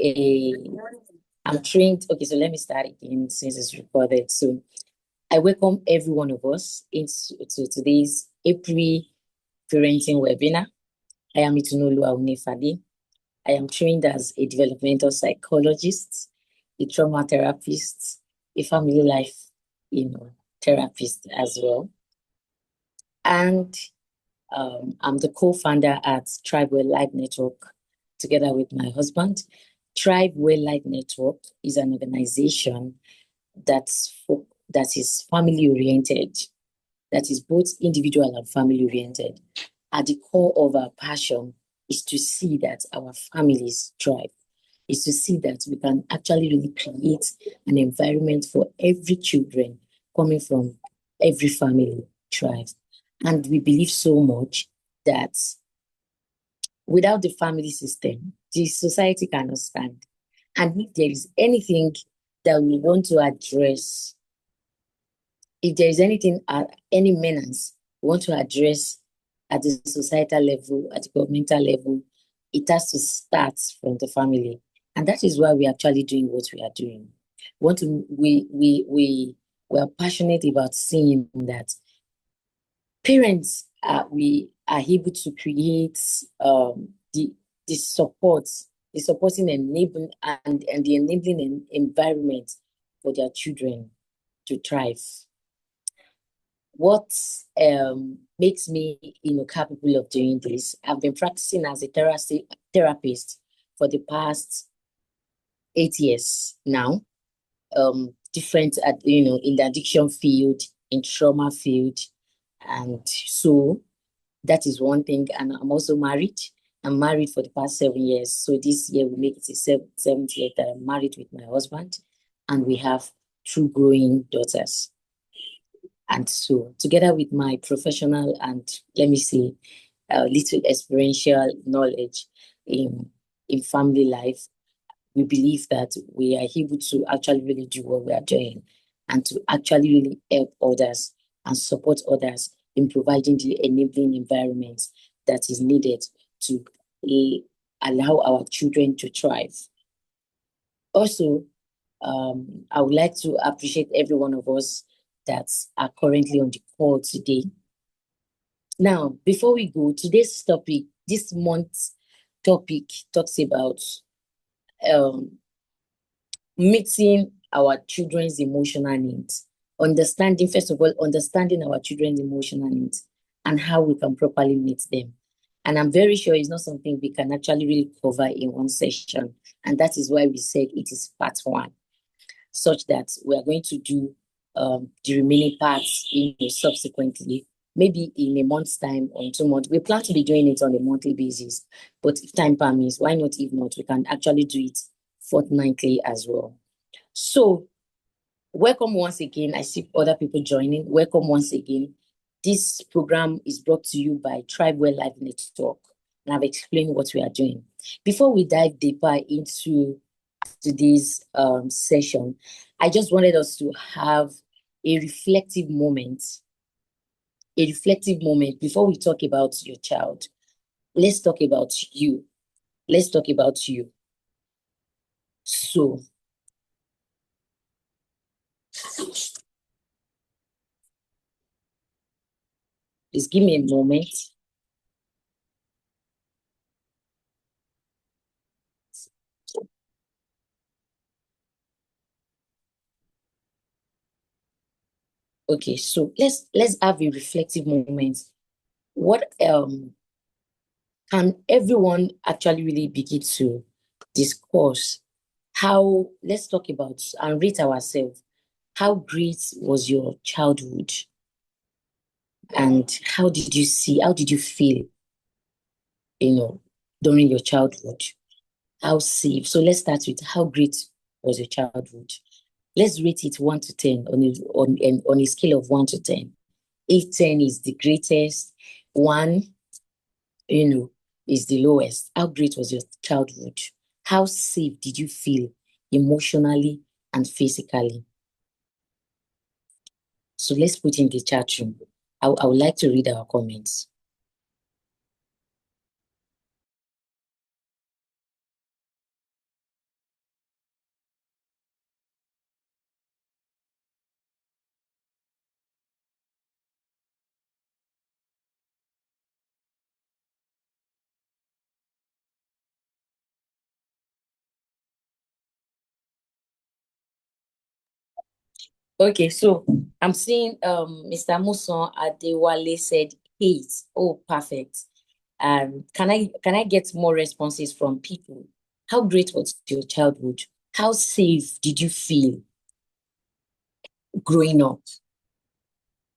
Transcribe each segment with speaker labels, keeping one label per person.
Speaker 1: a I'm trained. Okay, so let me start again since it's recorded. So I welcome every one of us into today's April parenting webinar. I am Itunolu Aunefade. I am trained as a developmental psychologist, a trauma therapist, a family life, therapist as well. And I'm the co-founder at Tribe Well Life Network together with my husband. Tribe Well Life Network is an organization that is family oriented, that is both individual and family oriented. At the core of our passion is to see that our families thrive, is to see that we can actually really create an environment for every children coming from every family thrive. And we believe so much that without the family system, the society cannot stand. And if there is anything that we want to address, if there is anything, any menace we want to address at the societal level, at the governmental level, it has to start from the family. And that is why we're actually doing what we are doing. We are passionate about seeing that parents we are able to create the support, the supporting enabling and the enabling environment for their children to thrive. What makes me capable of doing this? I've been practicing as a therapist for the past 8 years now. Different at in the addiction field, in trauma field, and so that is one thing. And I'm also married. I'm married for the past 7 years. So this year we make it a seventh year that I'm married with my husband, and we have 2 growing daughters. And so together with my professional and little experiential knowledge in family life, we believe that we are able to actually really do what we are doing and to actually really help others and support others in providing the enabling environment that is needed to allow our children to thrive. Also, I would like to appreciate every one of us that are currently on the call today. Now, before we go, today's topic, this month's topic talks about meeting our children's emotional needs. First of all, understanding our children's emotional needs and how we can properly meet them. And I'm very sure it's not something we can actually really cover in one session. And that is why we said it is part 1, such that we are going to do the remaining parts subsequently, maybe in a month's time or in 2 months. We plan to be doing it on a monthly basis, but if time permits, why not? If not, we can actually do it fortnightly as well. So welcome once again. I see other people joining. Welcome once again. This program is brought to you by Tribe Well Life Network, and I've explained what we are doing. Before we dive deeper into today's session, I just wanted us to have a reflective moment. A reflective moment before we talk about your child. Let's talk about you. Let's talk about you. So, please give me a moment. Okay, so let's have a reflective moment. What can everyone actually really begin to discuss how, let's talk about and rate ourselves. How great was your childhood? And how did you feel, during your childhood? How safe? So let's start with how great was your childhood? Let's rate it 1 to 10 on a scale of 1 to 10. If 10 is the greatest, 1, is the lowest. How great was your childhood? How safe did you feel emotionally and physically? So let's put in the chat room. I would like to read our comments. Okay, so I'm seeing Mr. Muson Adewale said 8. Oh, perfect. Can I get more responses from people? How great was your childhood? How safe did you feel growing up?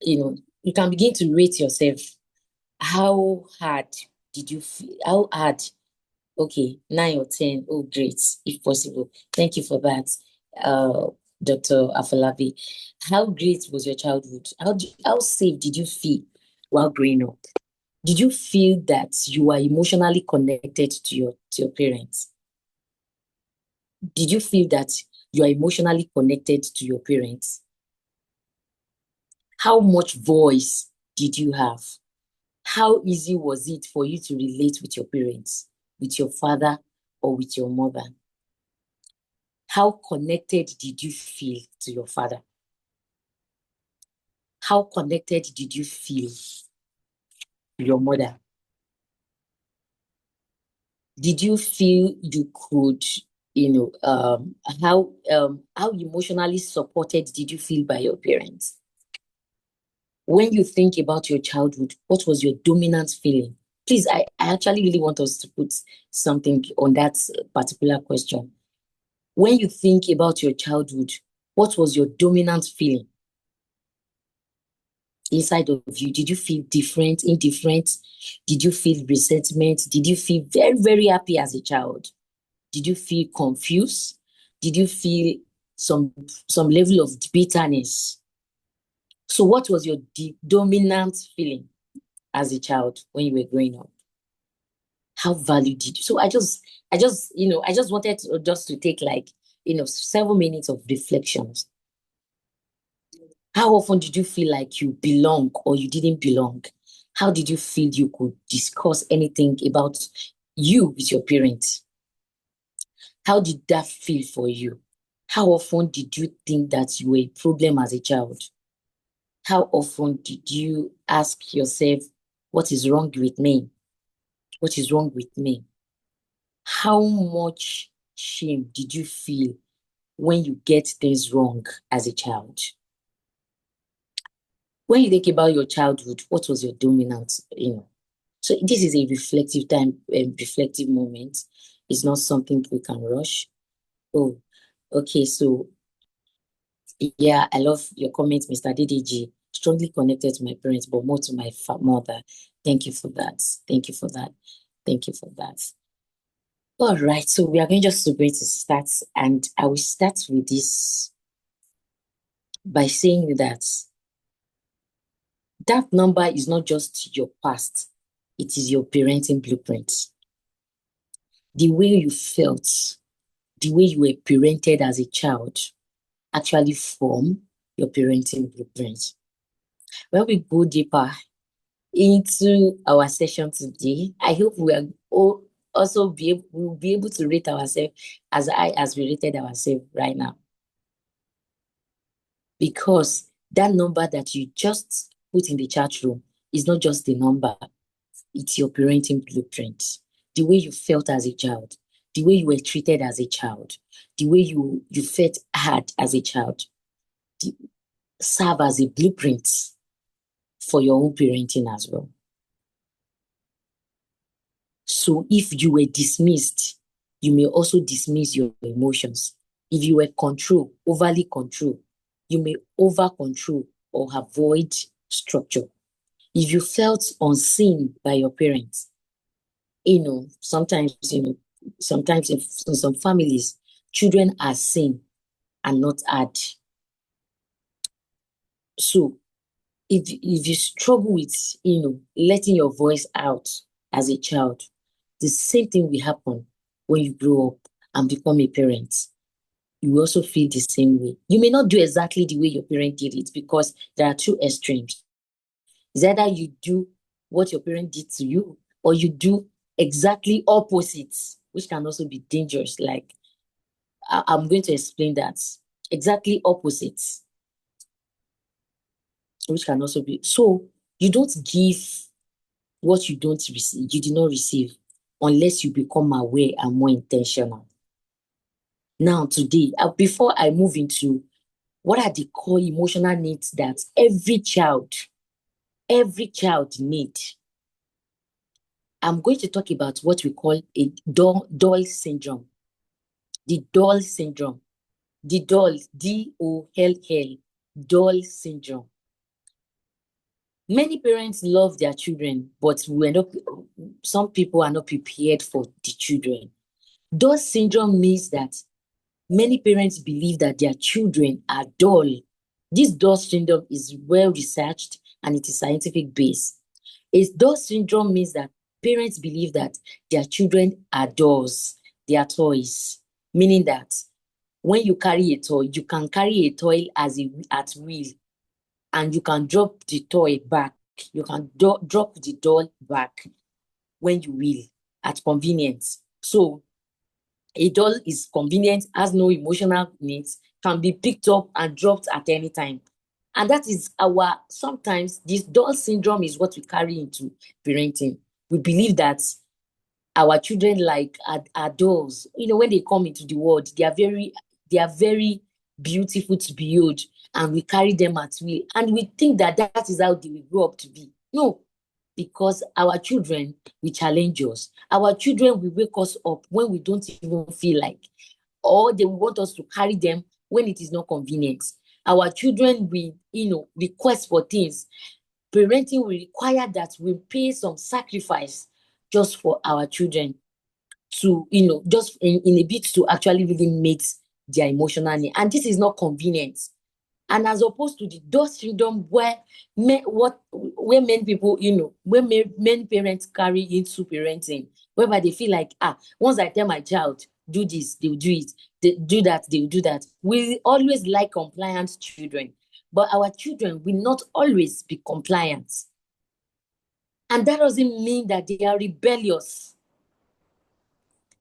Speaker 1: You can begin to rate yourself. How hard did you feel? How hard? Okay, 9 or 10. Oh, great, if possible. Thank you for that, uh, Dr. Afolabi. How great was your childhood? How safe did you feel while growing up? Did you feel that you are emotionally connected to your parents? Did you feel that you are emotionally connected to your parents? How much voice did you have? How easy was it for you to relate with your parents, with your father or with your mother? How connected did you feel to your father? How connected did you feel to your mother? Did you feel you could, how emotionally supported did you feel by your parents? When you think about your childhood, what was your dominant feeling? Please, I actually really want us to put something on that particular question. When you think about your childhood, what was your dominant feeling inside of you? Did you feel different, indifferent? Did you feel resentment? Did you feel very, very happy as a child? Did you feel confused? Did you feel some level of bitterness? So what was your dominant feeling as a child when you were growing up? How valued did you? So I just wanted to take like 7 minutes of reflections. How often did you feel like you belong or you didn't belong? How did you feel you could discuss anything about you with your parents? How did that feel for you? How often did you think that you were a problem as a child? How often did you ask yourself, what is wrong with me? What is wrong with me? How much shame did you feel when you get things wrong as a child? When you think about your childhood, what was your dominant, So this is a reflective time, reflective moment. It's not something we can rush. Oh, okay. So yeah, I love your comments, Mr. DDG. Strongly connected to my parents, but more to my mother. Thank you for that. Thank you for that. Thank you for that. All right, so we are going to start, and I will start with this by saying that number is not just your past, it is your parenting blueprint. The way you felt, the way you were parented as a child actually form your parenting blueprint. When we go deeper into our session today, I hope we are also we'll be able to rate ourselves as high as we rated ourselves right now. Because that number that you just put in the chat room is not just the number, it's your parenting blueprint. The way you felt as a child, the way you were treated as a child, the way you felt hard as a child, serve as a blueprint for your own parenting as well. So if you were dismissed, you may also dismiss your emotions. If you were overly control, you may over control or avoid structure. If you felt unseen by your parents, sometimes in some families, children are seen and not heard. So if you struggle with, letting your voice out as a child, the same thing will happen when you grow up and become a parent. You will also feel the same way. You may not do exactly the way your parent did it because there are two extremes. It's either you do what your parent did to you or you do exactly opposites, which can also be dangerous. Like, I'm going to explain that. Exactly opposites, which can also be. So you don't give what you don't receive, you did not receive, unless you become aware and more intentional. Now, today, before I move into What are the core emotional needs that every child needs? I'm going to talk about what we call a doll syndrome. The doll syndrome. The doll, D-O-L-L, doll syndrome. Many parents love their children, but some people are not prepared for the children. Doll syndrome means that many parents believe that their children are dull. This Doll syndrome is well researched and it is scientific based. A Doll syndrome means that parents believe that their children are dolls, they are toys, meaning that when you carry a toy, you can carry a toy at will, and you can drop the toy back. You can drop the doll back when you will at convenience. So a doll is convenient, has no emotional needs, can be picked up and dropped at any time. And that is sometimes this doll syndrome is what we carry into parenting. We believe that our children are dolls. When they come into the world, they are very beautiful to behold, and we carry them at will. And we think that is how they will grow up to be. No, because our children will challenge us. Our children will wake us up when we don't even feel like, or they will want us to carry them when it is not convenient. Our children will, request for things. Parenting will require that we pay some sacrifice just for our children to, just in a bit to actually really meet their emotional need. And this is not convenient. And as opposed to the Doll syndrome, where many people, where many parents carry into parenting, whereby they feel like, once I tell my child, do this, they'll do it. They do that, they'll do that. We always like compliant children, but our children will not always be compliant. And that doesn't mean that they are rebellious.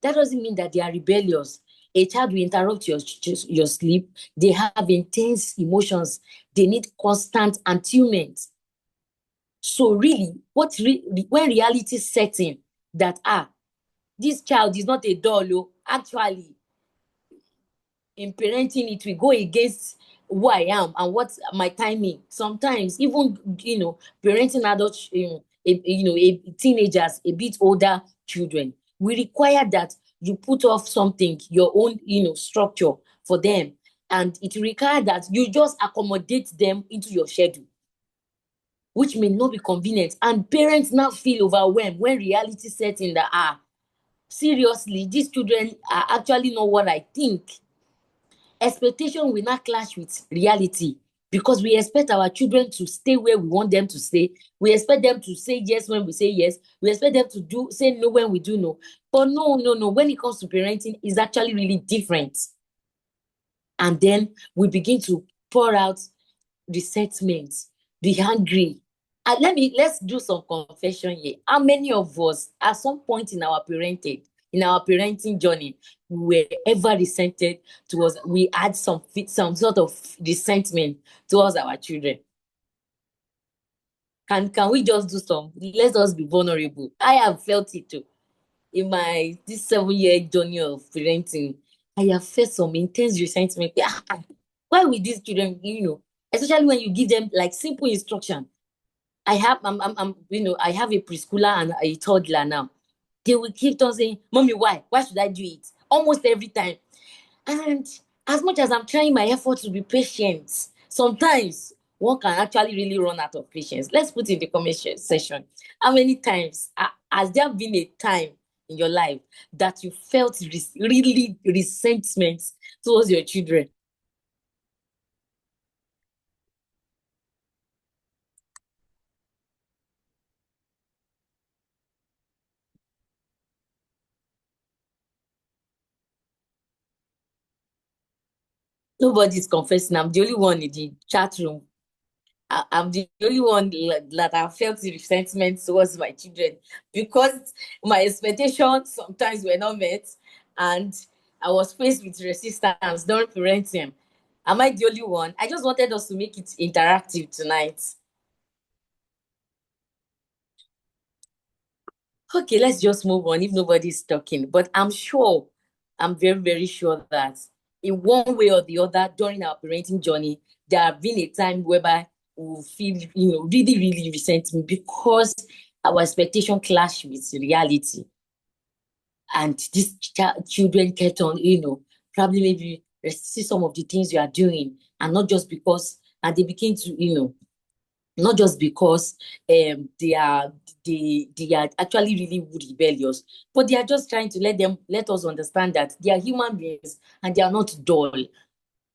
Speaker 1: That doesn't mean that they are rebellious. A child will interrupt your sleep. They have intense emotions. They need constant attunement. So really, when reality sets in that, this child is not a doll, actually, in parenting, it will go against who I am and what's my timing. Sometimes, even, parenting adults, teenagers, a bit older children, we require that you put off something, your own, structure for them. And it requires that you just accommodate them into your schedule, which may not be convenient. And parents now feel overwhelmed when reality sets in that, seriously, these children are actually not what I think. Expectation will not clash with reality, because we expect our children to stay where we want them to stay. We expect them to say yes when we say yes. We expect them to say no when we do no. But no. When it comes to parenting, it's actually really different. And then we begin to pour out resentment, be angry. And let's do some confession here. How many of us, at some point in our parenting journey, we were ever resented towards, we had some sort of resentment towards our children? Can we just do let's just be vulnerable? I have felt it too. In this 7-year journey of parenting, I have felt some intense resentment. Why with these children, especially when you give them like simple instruction. I have I have a preschooler and a toddler now. They will keep on saying, "Mommy, why? Why should I do it?" Almost every time. And as much as I'm trying my effort to be patient, sometimes one can actually really run out of patience. Let's put in the comment section. How many times has there been a time in your life that you felt really resentment towards your children? Nobody's confessing. I'm the only one in the chat room. I'm the only one that I felt resentment towards my children, because my expectations sometimes were not met, and I was faced with resistance during parenting. Am I the only one? I just wanted us to make it interactive tonight. Okay, let's just move on if nobody's talking. But I'm very, very sure that in one way or the other during our parenting journey, there have been a time whereby we feel, really, really resentment because our expectation clash with reality. And these children kept on, probably maybe see some of the things you are doing, and not just because, and they begin to, not just because they are actually really rebellious, but they are just trying to let us understand that they are human beings and they are not dull.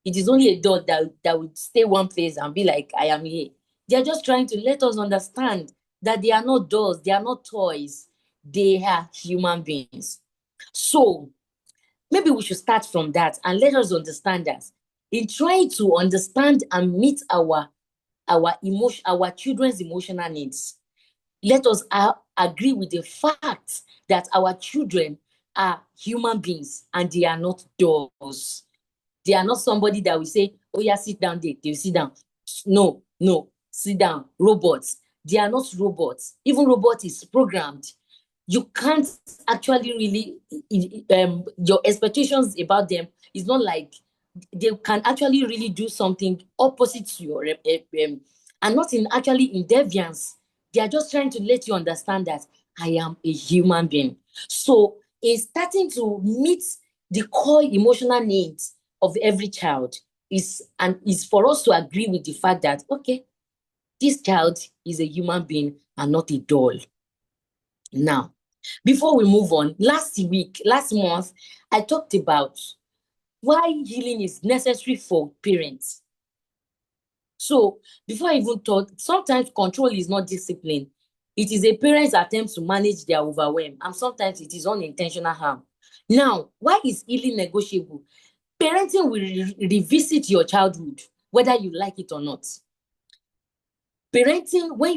Speaker 1: It is only a doll that would stay one place and be like, I am here. They are just trying to let us understand that they are not dolls, they are not toys, they are human beings. So maybe we should start from that and let us understand that in trying to understand and meet our children's emotional needs, let us agree with the fact that our children are human beings and they are not dolls. They are not somebody that we say, oh yeah, sit down there, they will sit down. No, sit down. Robots. They are not robots. Even robot is programmed. You can't actually really, your expectations about them is not like they can actually really do something opposite to your, and not in actually in deviance. They are just trying to let you understand that I am a human being. So in starting to meet the core emotional needs of every child is for us to agree with the fact that, okay, this child is a human being and not a doll. Now, before we move on, last month, I talked about why healing is necessary for parents. So before I even talk, sometimes control is not discipline. It is a parent's attempt to manage their overwhelm, and sometimes it is unintentional harm. Now, why is healing negotiable? Parenting will revisit your childhood, whether you like it or not. Parenting, when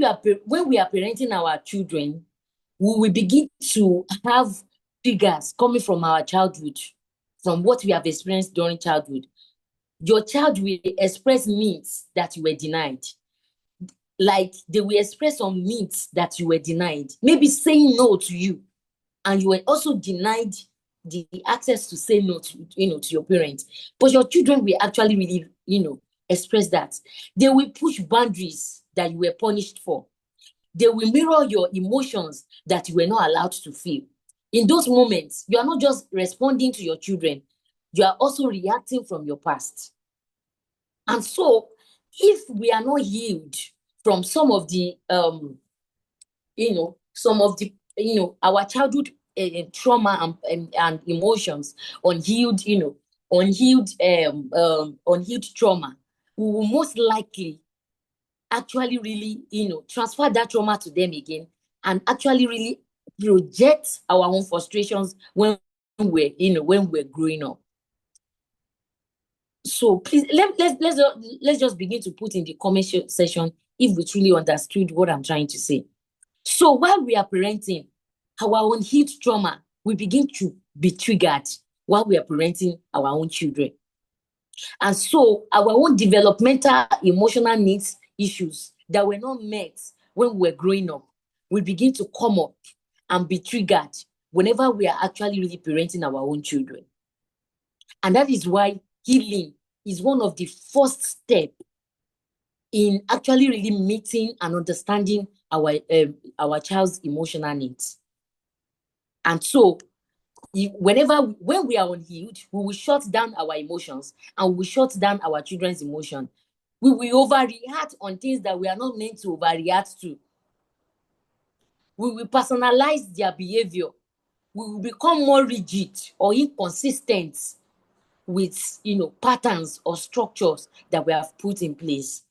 Speaker 1: we are parenting our children, we will begin to have triggers coming from our childhood, from what we have experienced during childhood. Your child will express needs that you were denied. Like they will express some needs that you were denied. Maybe saying no to you, and you were also denied the access to say no to, to your parents. But your children will actually really, express that. They will push boundaries that you were punished for. They will mirror your emotions that you were not allowed to feel. In those moments, you are not just responding to your children, you are also reacting from your past. And so, if we are not healed from some of the, our childhood trauma and emotions, unhealed, unhealed trauma, we will most likely actually really, transfer that trauma to them again and actually really project our own frustrations when we're growing up. So please let's just begin to put in the comment section if we truly understood what I'm trying to say. So while we are parenting, our unhealed trauma will begin to be triggered while we are parenting our own children. And so our own developmental emotional needs issues that were not met when we were growing up will begin to come up and be triggered whenever we are actually really parenting our own children. And that is why healing is one of the first steps in actually really meeting and understanding our child's emotional needs. And so when we are unhealed, we will shut down our emotions and we will shut down our children's emotion. We will overreact on things that we are not meant to overreact to. We will personalize their behavior. We will become more rigid or inconsistent with patterns or structures that we have put in place.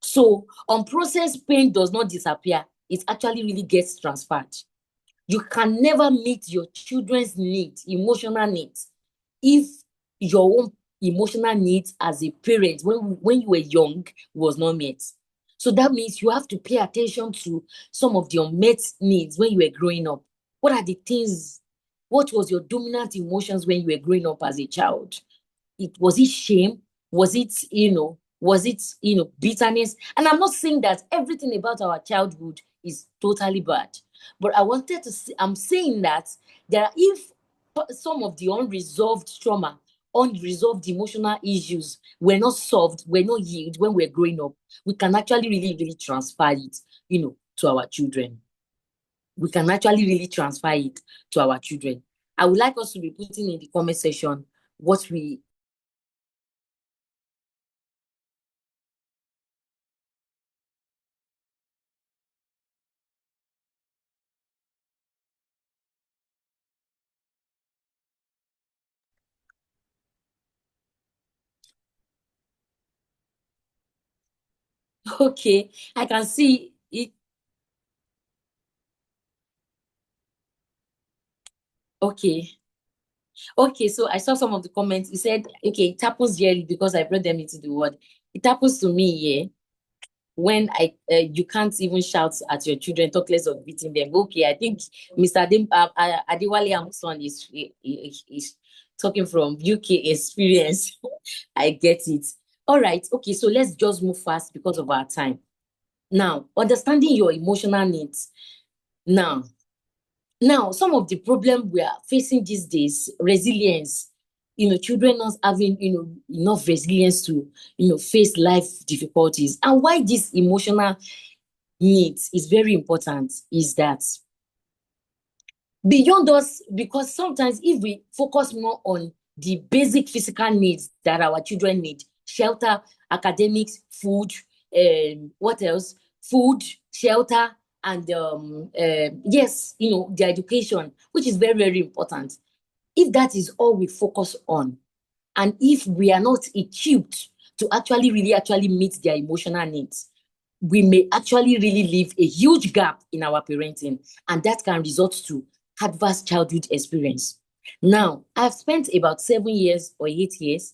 Speaker 1: So unprocessed pain does not disappear. It actually really gets transferred. You can never meet your children's needs, emotional needs, if your own emotional needs as a parent when you were young was not met. So that means you have to pay attention to some of the unmet needs when you were growing up. What are the things? What was your dominant emotions when you were growing up as a child? Was it shame? Was it, bitterness? And I'm not saying that everything about our childhood is totally bad, but I'm saying that if some of the unresolved trauma unresolved emotional issues were not solved, were not healed when we're growing up, we can actually really transfer it, to our children. We can actually really transfer it to our children. I would like us to be putting in the comment section what we okay, I can see it. Okay. Okay, so I saw some of the comments. You said, okay, it happens yearly because I brought them into the world. It happens to me, yeah, when you can't even shout at your children, talk less of beating them. Okay, I think Mr. Adewale Amuson is talking from UK experience. I get it. All right, okay, so let's just move fast because of our time. Now, understanding your emotional needs. Now, some of the problem we are facing these days, resilience, children not having, enough resilience to, face life difficulties. And why this emotional needs is very important is that beyond us, because sometimes if we focus more on the basic physical needs that our children need, shelter, academics, food, what else? Food, shelter, and yes, their education, which is very important. If that is all we focus on, and if we are not equipped to actually meet their emotional needs, we may actually really leave a huge gap in our parenting, and that can result to adverse childhood experience. Now, I've spent about 7 years or 8 years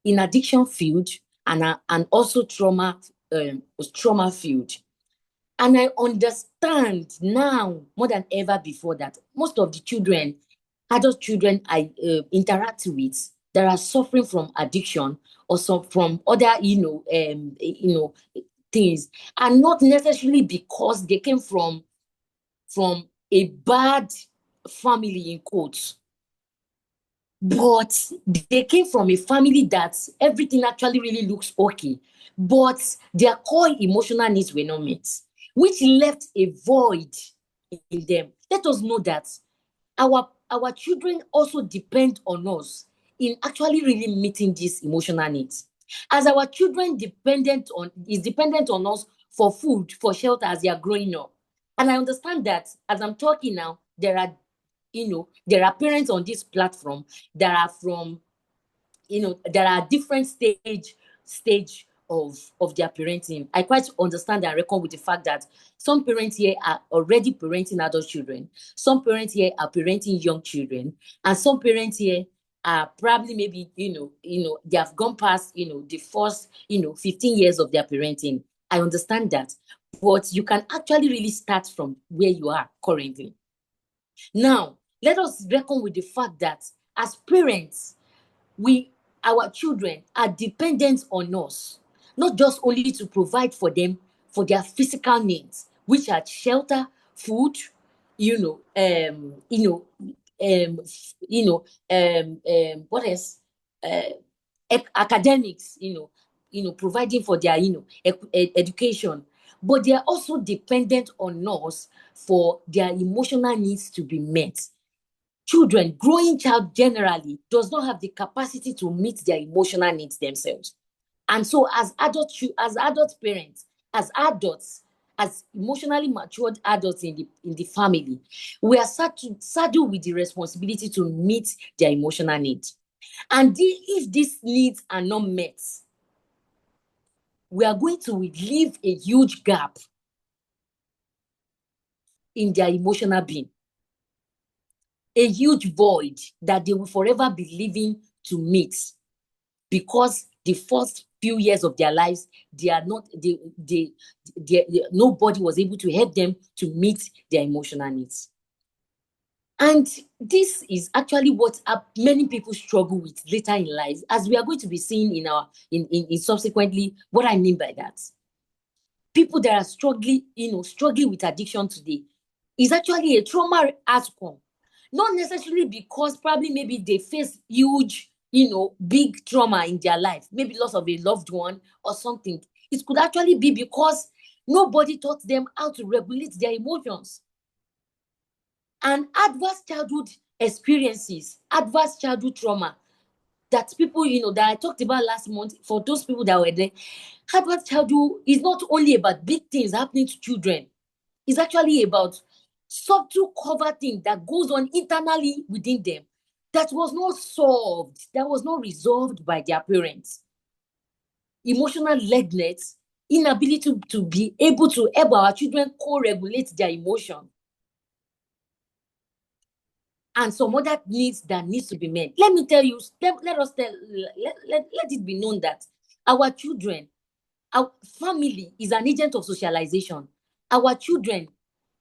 Speaker 1: in addiction field and also trauma field. And I understand now more than ever before that most of the children, adult children I interact with that are suffering from addiction or some from other, things, and not necessarily because they came from a bad family in quotes, but they came from a family that everything actually really looks okay, but their core emotional needs were not met, which left a void in them. Let us know that our children also depend on us in actually really meeting these emotional needs. As our children dependent on us for food, for shelter as they are growing up. And I understand that as I'm talking now, there are parents on this platform that are from, there are different stage of their parenting. I quite understand and reckon with the fact that some parents here are already parenting adult children, some parents here are parenting young children, and some parents here are probably maybe, they have gone past, the first, 15 years of their parenting. I understand that. But you can actually really start from where you are currently. Now, let us reckon with the fact that as parents, our children are dependent on us, not just only to provide for them for their physical needs, which are shelter, food, you know, what else? Academics, providing for their, education, but they are also dependent on us for their emotional needs to be met. Children, growing child generally does not have the capacity to meet their emotional needs themselves. And so as adult parents, as adults, as emotionally matured adults in the family, we are saddled with the responsibility to meet their emotional needs. And if these needs are not met, we are going to leave a huge gap in their emotional being, a huge void that they will forever be living to meet, because the first few years of their lives, nobody was able to help them to meet their emotional needs. And this is actually what many people struggle with later in life, as we are going to be seeing in subsequently. What I mean by that, people that are struggling with addiction today is actually a trauma outcome, not necessarily because probably maybe they face huge, big trauma in their life, maybe loss of a loved one or something. It could actually be because nobody taught them how to regulate their emotions. And adverse childhood experiences, adverse childhood trauma that people, that I talked about last month, for those people that were there, adverse childhood is not only about big things happening to children. It's actually about subtle covert thing that goes on internally within them that was not solved, that was not resolved by their parents. Emotional neglect, inability to be able to help our children co-regulate their emotion, and some other needs that needs to be met. Let me tell you, let it be known that our children, our family is an agent of socialization. Our children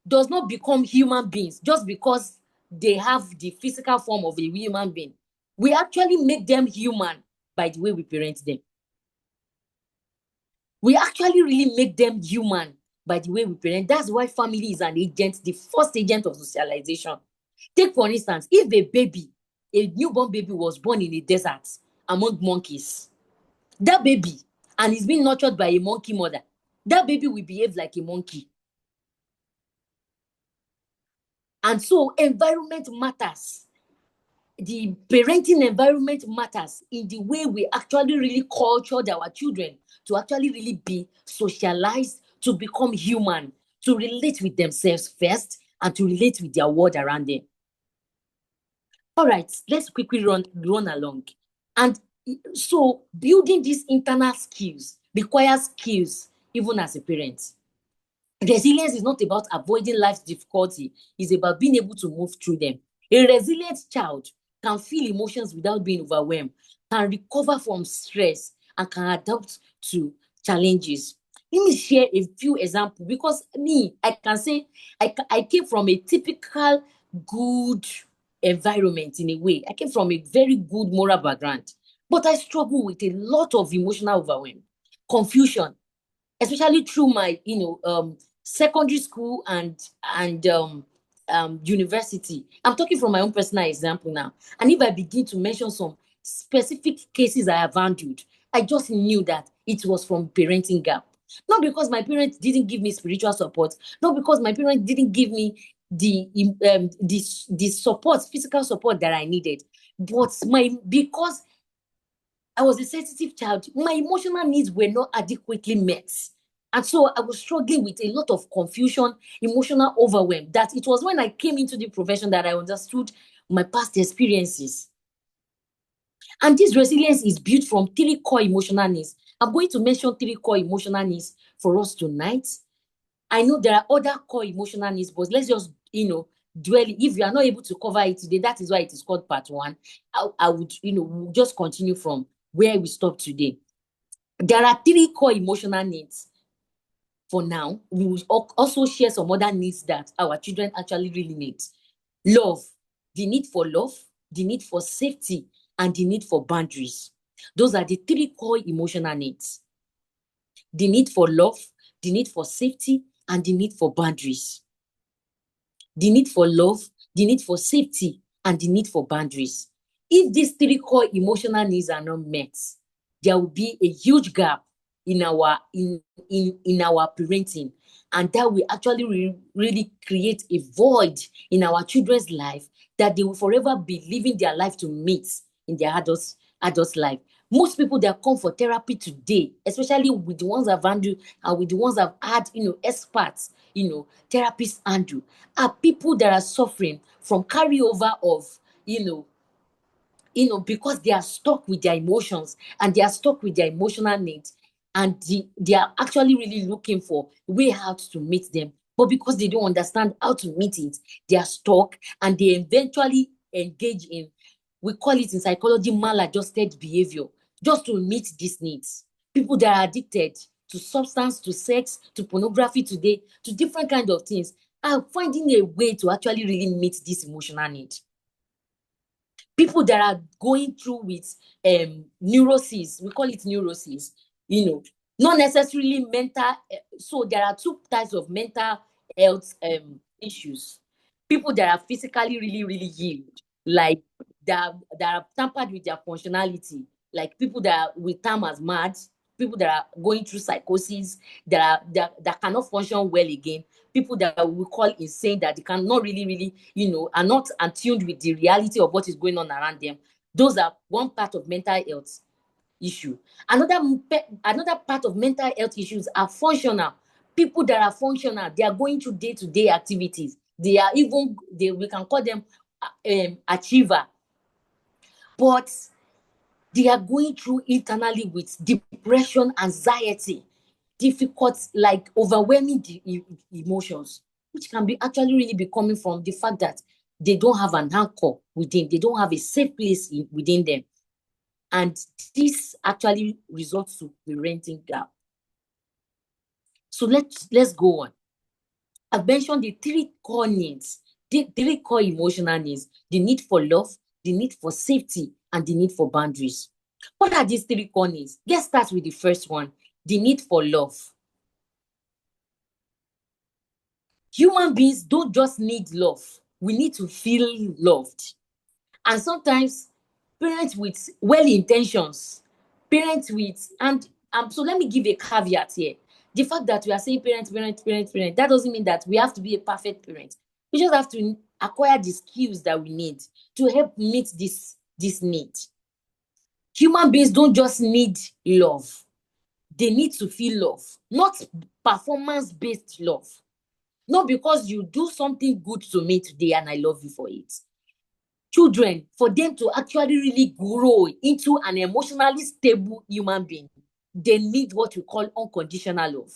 Speaker 1: does not become human beings just because they have the physical form of a human being. We actually make them human by the way we parent them. We actually really make them human by the way we parent. That's why family is an agent, the first agent of socialization. Take, for instance, if a newborn baby was born in a desert among monkeys, that baby, and is being nurtured by a monkey mother, that baby will behave like a monkey. And so environment matters. The parenting environment matters in the way we actually really cultured our children to actually really be socialized, to become human, to relate with themselves first, and to relate with their world around them. All right, let's quickly run along. And so building these internal skills requires skills even as a parent. Resilience is not about avoiding life's difficulty, it's about being able to move through them. A resilient child can feel emotions without being overwhelmed, can recover from stress, and can adapt to challenges. Let me share a few examples, because I can say I came from a typical good environment in a way. I came from a very good moral background, but I struggle with a lot of emotional overwhelm, confusion, especially through my secondary school and university. I'm talking from my own personal example now. And if I begin to mention some specific cases I have handled, I just knew that it was from parenting gap. Not because my parents didn't give me spiritual support, not because my parents didn't give me the support, physical support that I needed, but because I was a sensitive child, my emotional needs were not adequately met. And so I was struggling with a lot of confusion, emotional overwhelm. That it was when I came into the profession that I understood my past experiences. And this resilience is built from 3 core emotional needs. I'm going to mention 3 core emotional needs for us tonight. I know there are other core emotional needs, but let's just, dwell. If you are not able to cover it today, that is why it is called part 1. I would, we'll just continue from where we stopped today. There are 3 core emotional needs. For now, we will also share some other needs that our children actually really need. Love, the need for love, the need for safety, and the need for boundaries. Those are the 3 core emotional needs. The need for love, the need for safety, and the need for boundaries. The need for love, the need for safety, and the need for boundaries. If these 3 core emotional needs are not met, there will be a huge gap in our parenting, and that will actually really create a void in our children's life that they will forever be living their life to meet in their adult life. Most people that come for therapy today, especially with the ones I've handled and with the ones I've had, experts, therapists handle, are people that are suffering from carryover of, because they are stuck with their emotions and they are stuck with their emotional needs, and they are actually really looking for way out to meet them. But because they don't understand how to meet it, they are stuck, and they eventually engage in, we call it in psychology, maladjusted behavior, just to meet these needs. People that are addicted to substance, to sex, to pornography today, to different kinds of things, are finding a way to actually really meet this emotional need. People that are going through with neuroses, we call it neuroses, not necessarily mental. So there are 2 types of mental health issues. People that are physically really, really healed, like that are tampered with their functionality, like people that we term as mad, people that are going through psychosis, that cannot function well again, people that we call insane, that they cannot really, are not attuned with the reality of what is going on around them. Those are one part of mental health issue. Another part of mental health issues are functional. People that are functional, they are going through day-to-day activities. We can call them achiever, but they are going through internally with depression, anxiety, difficult, like overwhelming emotions, which can be actually really be coming from the fact that they don't have an anchor within, they don't have a safe place within them. And this actually results to parenting gap. So let's go on. I've mentioned the three core needs, the three core emotional needs: the need for love, the need for safety, and the need for boundaries. What are these three core needs? Let's start with the first one, the need for love. Human beings don't just need love. We need to feel loved. And sometimes parents with well intentions, parents with, and so let me give a caveat here. The fact that we are saying parent, that doesn't mean that we have to be a perfect parent. We just have to acquire the skills that we need to help meet this need. Human beings don't just need love. They need to feel love, not performance-based love. Not because you do something good to me today and I love you for it. Children, for them to actually really grow into an emotionally stable human being, they need what we call unconditional love.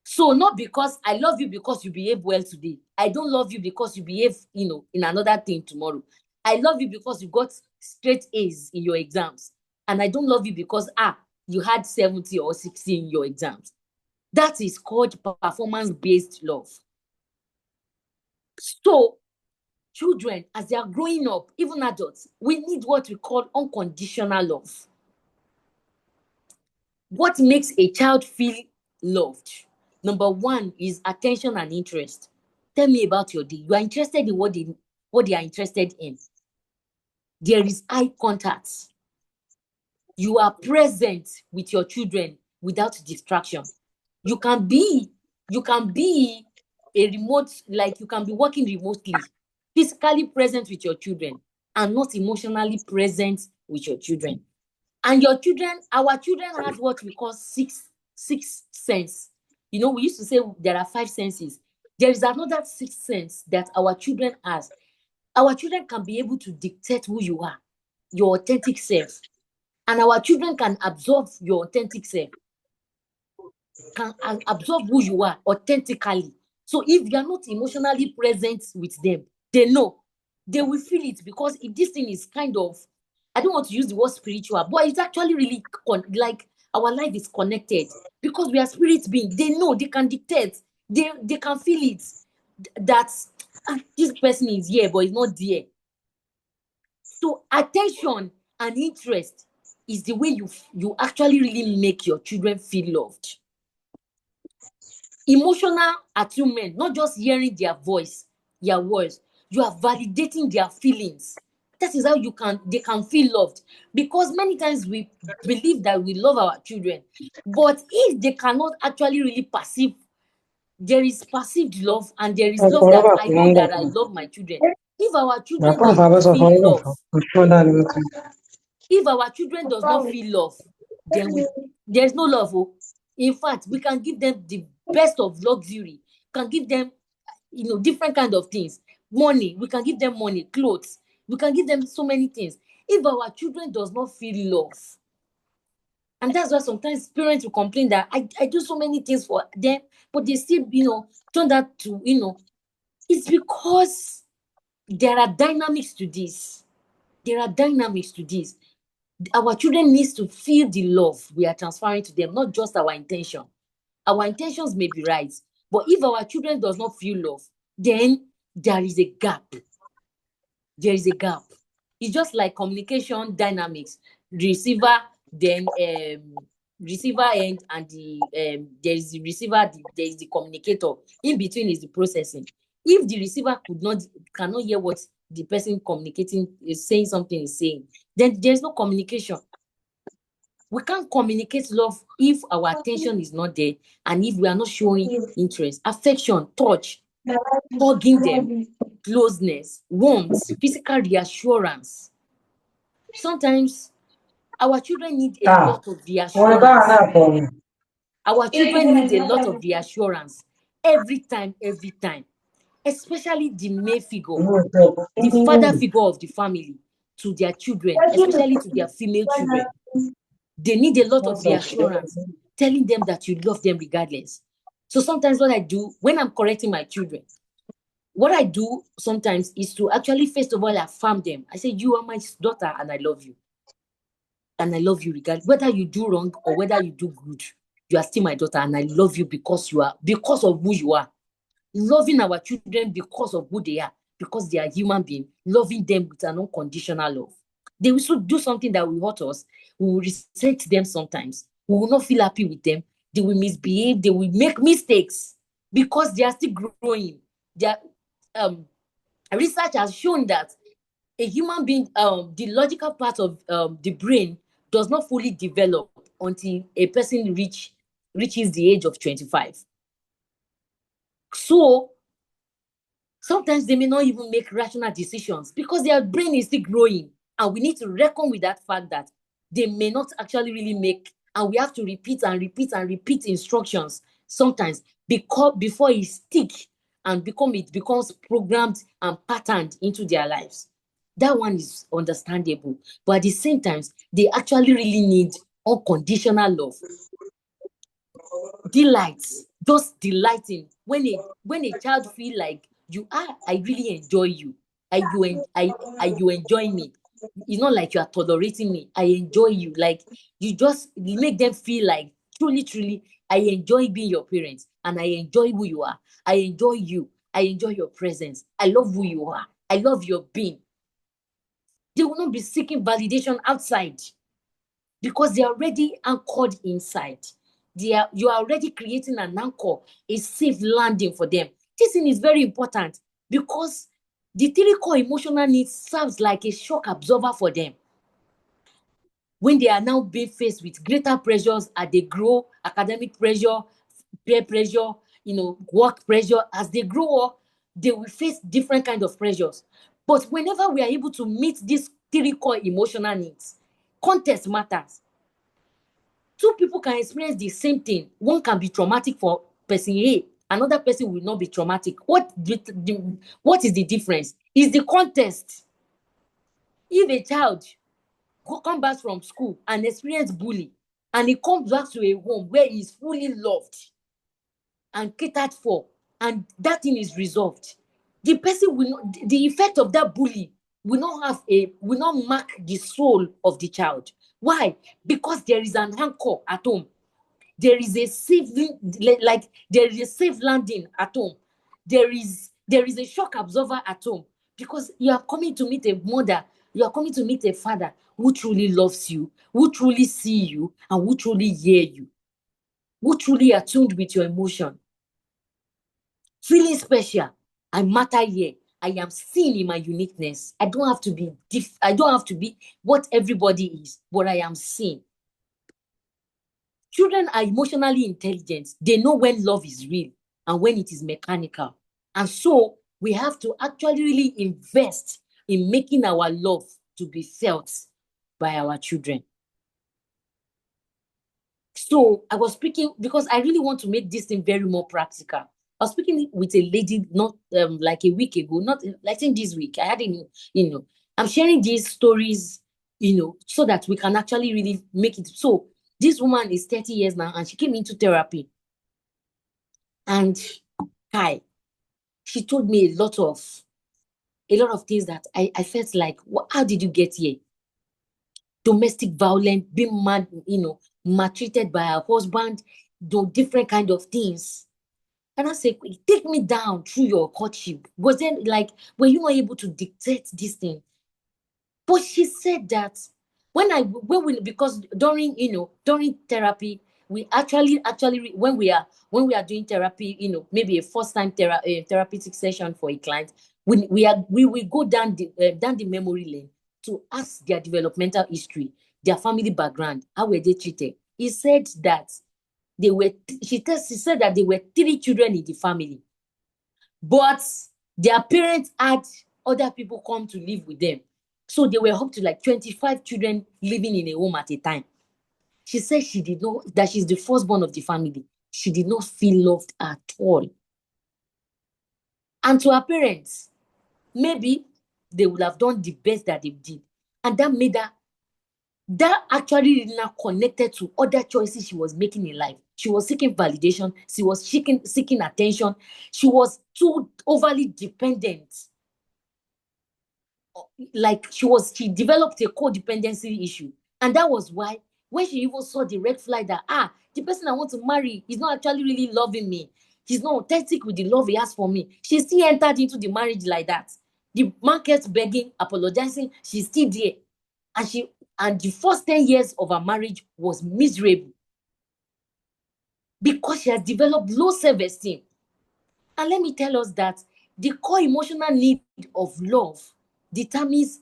Speaker 1: So not because I love you because you behave well today. I don't love you because you behave, in another thing tomorrow. I love you because you got straight A's in your exams. And I don't love you because, you had 70 or 60 in your exams. That is called performance-based love. So children, as they are growing up, even adults, we need what we call unconditional love. What makes a child feel loved? Number one is attention and interest. Tell me about your day. You are interested in what they are interested in. There is eye contact. You are present with your children without distraction. You can be a remote, like you can be working remotely, physically present with your children and not emotionally present with your children. And our children has what we call six sense. We used to say there are 5 senses. There is another 6th sense that our children has. Our children can be able to dictate who you are, your authentic self. And our children can absorb your authentic self, can absorb who you are authentically. So if you are not emotionally present with them, they will feel it, because if this thing is kind of, I don't want to use the word spiritual, but it's actually really like our life is connected because we are spirit beings. They know, they can dictate, they can feel it, that this person is here but it's not there. So attention and interest is the way you actually really make your children feel loved. Emotional attunement, not just hearing their voice, their words, you are validating their feelings. That is how they can feel loved. Because many times we believe that we love our children, but if they cannot actually really perceive, there is perceived love and there is love that I know that I love my children. If our children does not feel love, if our children does not feel love, then there's no love. In fact, we can give them the best of luxury, can give them different kind of things, money, we can give them money, clothes, we can give them so many things. If our children does not feel love, and that's why sometimes parents will complain that I do so many things for them, but they still turn that to it's because there are dynamics to this. Our children needs to feel the love we are transferring to them, not just our intention. Our intentions may be right, but if our children does not feel love, then there is a gap. It's just like communication dynamics. Receiver, then receiver end, and there is the receiver, there is the communicator. In between is the processing. If the receiver cannot hear what the person communicating is saying something is saying, then there's no communication. We can't communicate love if our attention is not there and if we are not showing interest, affection, touch, hugging them, closeness, warmth, physical reassurance. Sometimes our children need a
Speaker 2: Ah,
Speaker 1: lot of
Speaker 2: well, that
Speaker 1: reassurance.
Speaker 2: not for me.
Speaker 1: Our children need a lot of reassurance every time, especially the male figure, the father figure of the family to their children, especially to their female children. They need a lot of reassurance, telling them that you love them regardless. So sometimes what I do when I'm correcting my children, what I do sometimes is to actually, first of all, affirm them. I say, you are my daughter and I love you. And I love you regardless. Whether you do wrong or whether you do good, you are still my daughter and I love you because of who you are. Loving our children because of who they are, because they are human beings, loving them with an unconditional love. They will do something that will hurt us. We will resent them sometimes. We will not feel happy with them. They will misbehave. They will make mistakes because they are still growing. Um, Research has shown that a human being, the logical part of the brain does not fully develop until a person reaches the age of 25. So sometimes they may not even make rational decisions because their brain is still growing. And we need to reckon with that fact that they may not actually really make, and we have to repeat and repeat and repeat instructions sometimes before it stick and it becomes programmed and patterned into their lives. That one is understandable. But at the same time, they actually really need unconditional love, delight, just delighting. When a child feel like I really enjoy you, you enjoy me. It's not like you are tolerating me. I enjoy you. Like you make them feel like truly, I enjoy being your parents and I enjoy who you are. I enjoy you. I enjoy your presence. I love who you are. I love your being. They will not be seeking validation outside because they are already anchored inside. You are already creating an anchor, a safe landing for them. This thing is very important because the three core emotional needs serves like a shock absorber for them. When they are now being faced with greater pressures as they grow, academic pressure, peer pressure, work pressure, as they grow up, they will face different kind of pressures. But whenever we are able to meet these three core emotional needs, context matters. Two people can experience the same thing. One can be traumatic for person A, another person will not be traumatic. What is the difference? Is the context. If a child come back from school and experience bully, and he comes back to a home where he is fully loved and catered for, and that thing is resolved, the person will not, the effect of that bully will not mark the soul of the child. Why? Because there is an anchor at home. There is a safe, like there is a safe landing at home. There is a shock absorber at home because you are coming to meet a mother, you are coming to meet a father who truly loves you, who truly see you, and who truly hear you, who truly attuned with your emotion. Feeling special, I matter here. I am seen in my uniqueness. I don't have to be what everybody is, but I am seen. Children are emotionally intelligent. They know when love is real and when it is mechanical. And so we have to actually really invest in making our love to be felt by our children. So I was speaking because I really want to make this thing very more practical. I was speaking with a lady not like a week ago, not like in this week. I had I'm sharing these stories, so that we can actually really make it. So this woman is 30 years now and she came into therapy. And hi, she told me a lot of things that I felt like, how did you get here? Domestic violence, being mad, maltreated by her husband, do different kind of things. And I said, take me down through your courtship. Was then like, were you not able to dictate this thing? But she said that because during therapy, we actually when we are doing therapy, maybe a first time therapeutic session for a client, we will go down the memory lane to ask their developmental history, their family background, how were they treated. He said that she said that there were 3 children in the family, but their parents had other people come to live with them. So they were up to like 25 children living in a home at a time. She said she did not, that she's the firstborn of the family. She did not feel loved at all. And to her parents, maybe they would have done the best that they did. And that made her, that actually now connected to other choices she was making in life. She was seeking validation. She was seeking attention. She was too overly dependent. Like she developed a codependency issue. And that was why when she even saw the red flag that, the person I want to marry is not actually really loving me. He's not authentic with the love he has for me. She still entered into the marriage like that. The man kept begging, apologizing. She's still there. And the first 10 years of her marriage was miserable because she has developed low self-esteem. And let me tell us that the core emotional need of love determines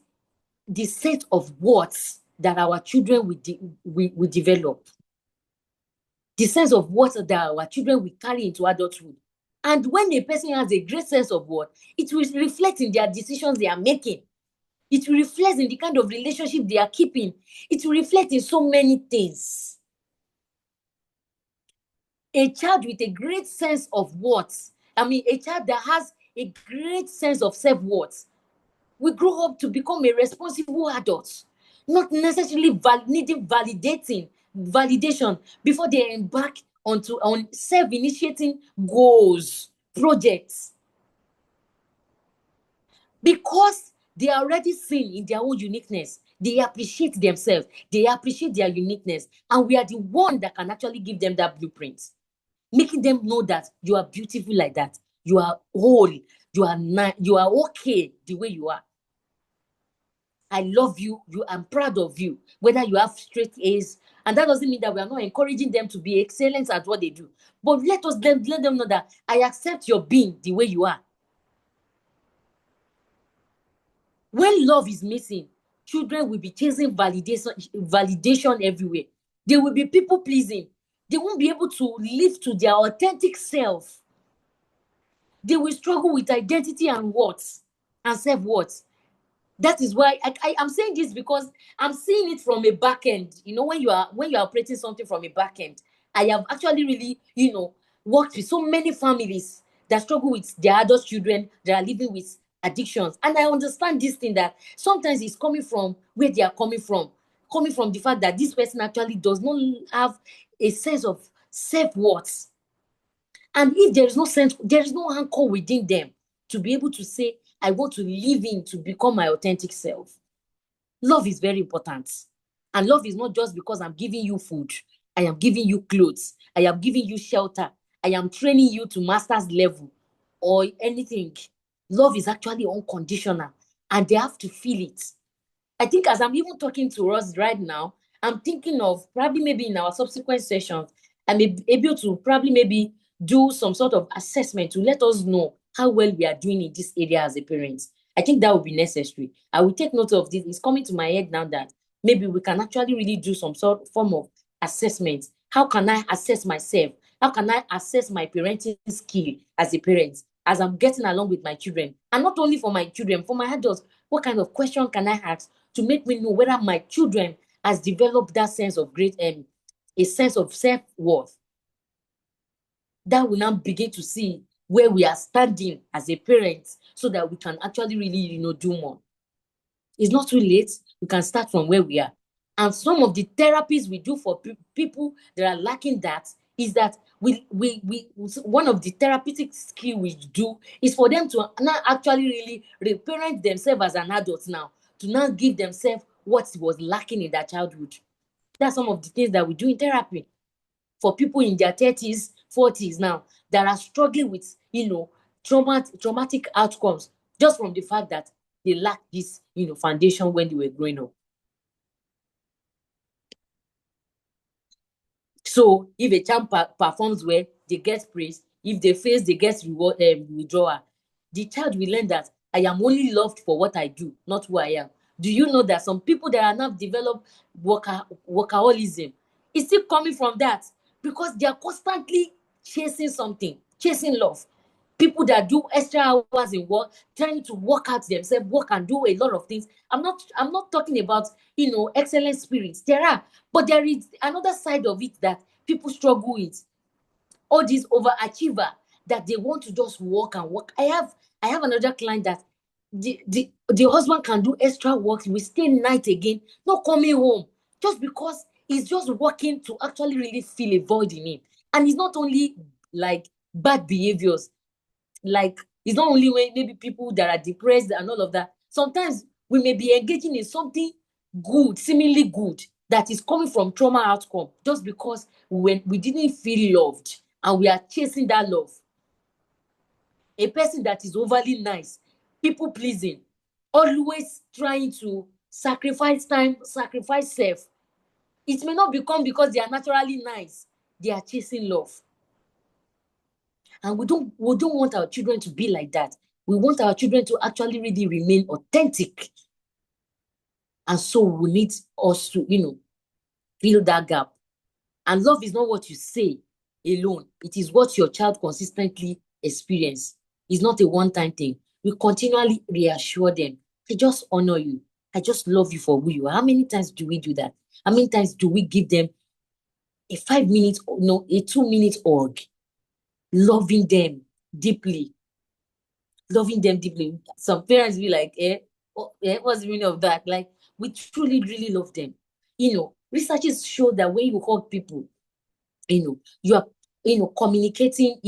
Speaker 1: the set of words that our children will develop. The sense of words that our children will carry into adulthood. And when a person has a great sense of what, it will reflect in their decisions they are making. It will reflect in the kind of relationship they are keeping. It will reflect in so many things. A child with a great sense of worth, a child that has a great sense of self-worth will grow up to become a responsible adult, not necessarily needing validation before they embark on self-initiating goals, projects. Because they are already seen in their own uniqueness. They appreciate themselves. They appreciate their uniqueness. And we are the one that can actually give them that blueprint, making them know that you are beautiful like that. You are whole. You are okay the way you are. I love you. I'm proud of you. Whether you have straight A's, and that doesn't mean that we are not encouraging them to be excellent at what they do. But let them know that I accept your being the way you are. When love is missing, children will be chasing validation everywhere. They will be people pleasing. They won't be able to live to their authentic self. They will struggle with identity and worth and self-worth. That is why I'm saying this, because I'm seeing it from a back end. When you are operating something from a back end, I have actually really, worked with so many families that struggle with their adult children that are living with addictions. And I understand this thing that sometimes it's coming from where they are coming from the fact that this person actually does not have a sense of self-worth. And if there is no sense, there is no anchor within them to be able to say, I want to live in to become my authentic self. Love is very important. And love is not just because I'm giving you food. I am giving you clothes. I am giving you shelter. I am training you to master's level or anything. Love is actually unconditional, and they have to feel it. I think as I'm even talking to us right now, I'm thinking of probably maybe in our subsequent sessions, I may be able to probably maybe do some sort of assessment to let us know how well we are doing in this area as a parent. I think that would be necessary. I will take note of this. It's coming to my head now that maybe we can actually really do some sort of form of assessment. How can I assess myself? How can I assess my parenting skill as a parent as I'm getting along with my children? And not only for my children, for my adults, what kind of question can I ask to make me know whether my children has developed that sense of a sense of self-worth? That will now begin to see where we are standing as a parent so that we can actually really, do more. It's not too late. We can start from where we are. And some of the therapies we do for people that are lacking that is that one of the therapeutic skill we do is for them to now actually really reparent themselves as an adult now, to now give themselves what was lacking in their childhood. That's some of the things that we do in therapy for people in their 30s, 40s now that are struggling with, traumatic outcomes just from the fact that they lack this, foundation when they were growing up. So if a child performs well, they get praise. If they fail, they get withdrawal. The child will learn that I am only loved for what I do, not who I am. Do you know that some people that are now developed workaholism is still coming from that because they are constantly chasing something, chasing love. People that do extra hours in work, trying to work out themselves, work and do a lot of things. I'm not talking about excellent spirits. There are, but there is another side of it that people struggle with. All these overachiever that they want to just work and work. I have another client that the husband can do extra work, we stay night again, not coming home, just because he's just working to actually really fill a void in him. And it's not only like bad behaviors, like it's not only when maybe people that are depressed and all of that. Sometimes we may be engaging in something good, seemingly good, that is coming from trauma outcome just because when we didn't feel loved and we are chasing that love. A person that is overly nice, people pleasing, always trying to sacrifice time, sacrifice self. It may not become because they are naturally nice, they are chasing love. And we don't want our children to be like that. We want our children to actually really remain authentic. And so we need us to, fill that gap. And love is not what you say alone. It is what your child consistently experience. It's not a one-time thing. We continually reassure them. I just honor you. I just love you for who you are. How many times do we do that? How many times do we give them a 5 minute, no, a 2 minute hug? Loving them deeply. Loving them deeply. Some parents be like, what's the meaning of that? Like, we truly, really love them. Researches show that when you hug people, you are, communicating,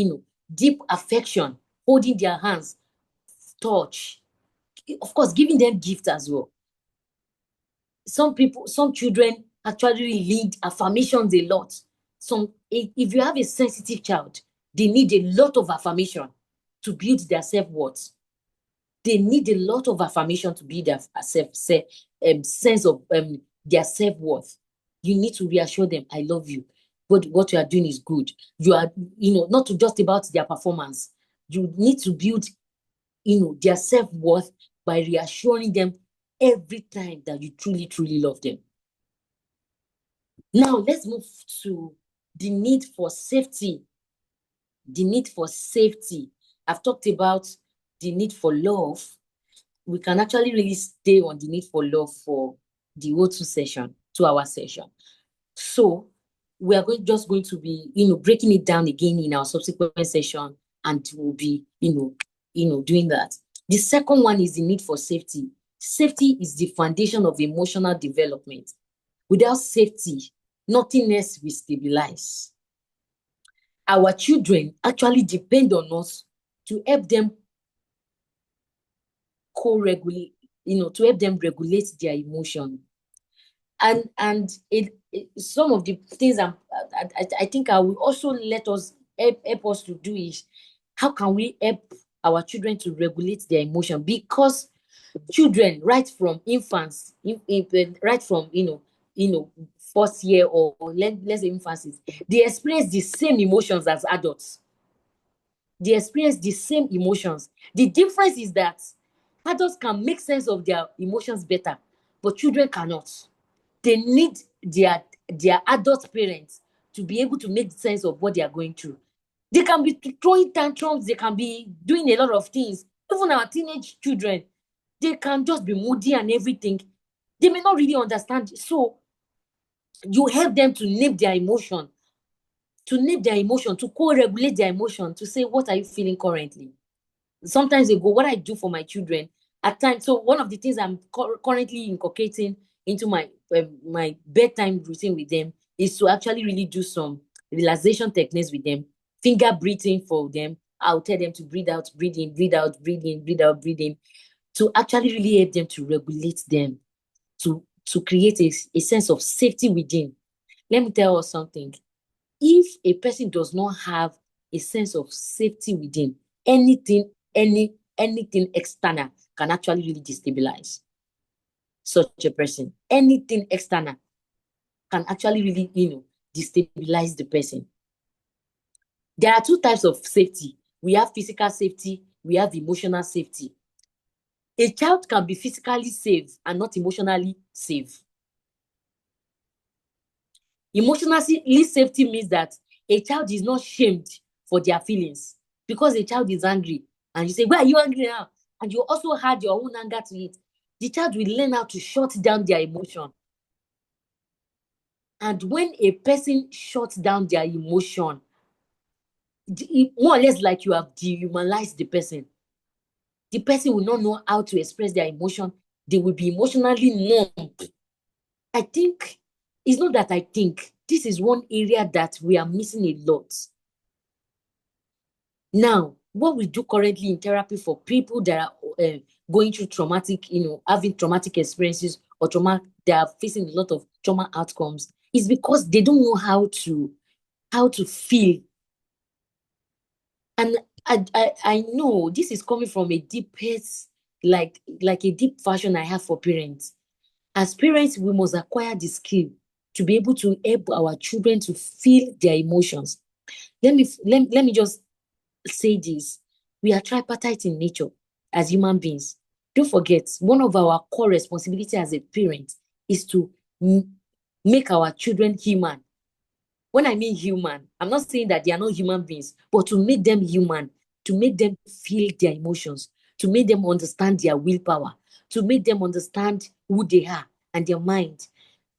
Speaker 1: deep affection, holding their hands, touch, of course, giving them gifts as well. Some children actually need affirmations a lot. If you have a sensitive child, they need a lot of affirmation to build their self-worth. They need a lot of affirmation to build their sense of their self-worth. You need to reassure them, I love you. But what you are doing is good. You are, not just about their performance. You need to build, their self-worth by reassuring them every time that you truly, truly love them. Now, let's move to the need for safety. The need for safety. I've talked about the need for love. We can actually really stay on the need for love for the whole 2-hour session. So we are just going to be, breaking it down again in our subsequent session, and we'll be, doing that. The second one is the need for safety. Safety is the foundation of emotional development. Without safety, nothing else will stabilize. Our children actually depend on us to help them co-regulate, to help them regulate their emotion. And some of the things I think I will also let us help us to do is, how can we help our children to regulate their emotion? Because children, right from infants, right from first year or let's say infancy, they experience the same emotions as adults. They experience the same emotions. The difference is that adults can make sense of their emotions better, but children cannot. They need their adult parents to be able to make sense of what they are going through. They can be throwing tantrums, they can be doing a lot of things. Even our teenage children, they can just be moody and everything. They may not really understand. So you help them to name their emotion, to co-regulate their emotion, to say, what are you feeling currently? Sometimes they go, what I do for my children at times. So one of the things I'm currently inculcating into my bedtime routine with them is to actually really do some relaxation techniques with them, finger breathing for them. I'll tell them to breathe out, breathe in, breathe out, breathe in, breathe out, breathe in, to actually really help them to regulate them, to create a sense of safety within. Let me tell you something. If a person does not have a sense of safety within, anything external can actually really destabilize such a person. Anything external can actually really, destabilize the person. There are two types of safety. We have physical safety, we have emotional safety. A child can be physically safe and not emotionally safe. Emotionally safety means that a child is not shamed for their feelings. Because a child is angry and you say, why are you angry now? And you also had your own anger to it. The child will learn how to shut down their emotion. And when a person shuts down their emotion, more or less like you have dehumanized the person. The person will not know how to express their emotion. They will be emotionally numb. I think, it's not that I think, this is one area that we are missing a lot. Now, what we do currently in therapy for people that are going through traumatic, having traumatic experiences or trauma, they are facing a lot of trauma outcomes, is because they don't know how to feel. And I know this is coming from a deepest, like a deep passion I have for parents. As parents, we must acquire the skill to be able to help our children to feel their emotions. Let me just say this. We are tripartite in nature as human beings. Don't forget, one of our core responsibilities as a parent is to make our children human. When I mean human, I'm not saying that they are not human beings, but to make them human, to make them feel their emotions, to make them understand their willpower, to make them understand who they are and their mind.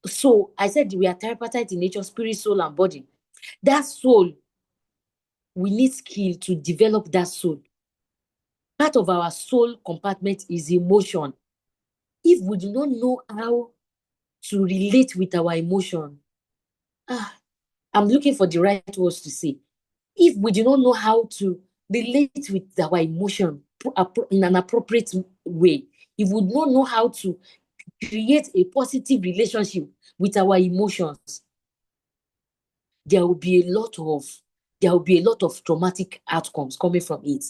Speaker 1: So I said we are tripartite in nature, spirit, soul, and body. That soul, we need skill to develop that soul. Part of our soul compartment is emotion. If we do not know how to relate with our emotion, I'm looking for the right words to say. If we do not know how to relate with our emotion in an appropriate way, if we do not know how to create a positive relationship with our emotions, there will be a lot of traumatic outcomes coming from it.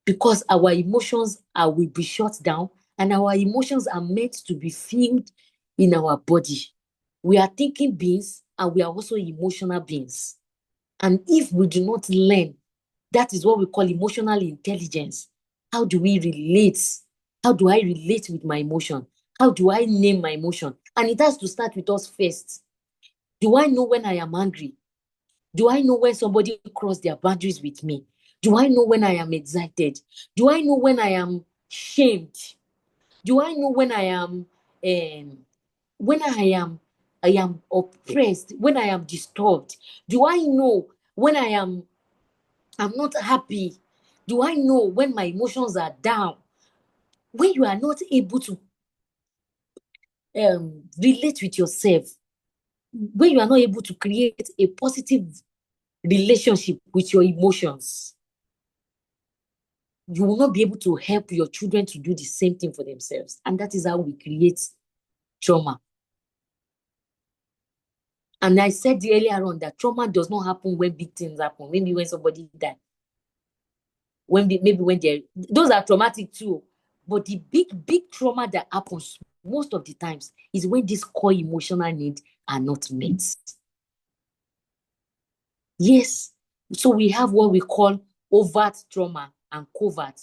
Speaker 1: Because our emotions will be shut down, and our emotions are meant to be filled in our body. We are thinking beings and we are also emotional beings. And if we do not learn, that is what we call emotional intelligence. How do we relate? How do I relate with my emotion? How do I name my emotion? And it has to start with us first. Do I know when I am angry? Do I know when somebody crossed their boundaries with me? Do I know when I am excited? Do I know when I am shamed? Do I know when I am oppressed, when I am disturbed? Do I know when I'm not happy? Do I know when my emotions are down? When you are not able to relate with yourself, when you are not able to create a positive relationship with your emotions, you will not be able to help your children to do the same thing for themselves. And that is how we create trauma. And I said earlier on that trauma does not happen when big things happen. Maybe when somebody died. Maybe when those are traumatic too. But the big trauma that happens most of the times is when these core emotional needs are not met. Yes. So we have what we call overt trauma and covert.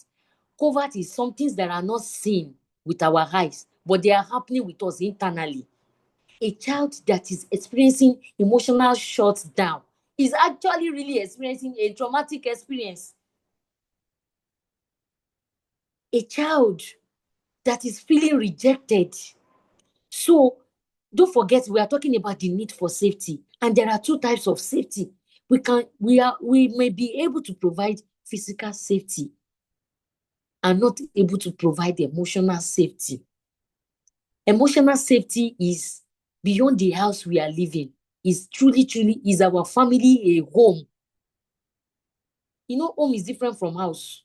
Speaker 1: Covert is some things that are not seen with our eyes, but they are happening with us internally. A child that is experiencing emotional shutdown is actually really experiencing a traumatic experience. A child that is feeling rejected. So don't forget, we are talking about the need for safety, and there are two types of safety. We may be able to provide physical safety and not able to provide emotional safety. Emotional safety is beyond the house we are living. Is truly is our family a home. Home is different from house.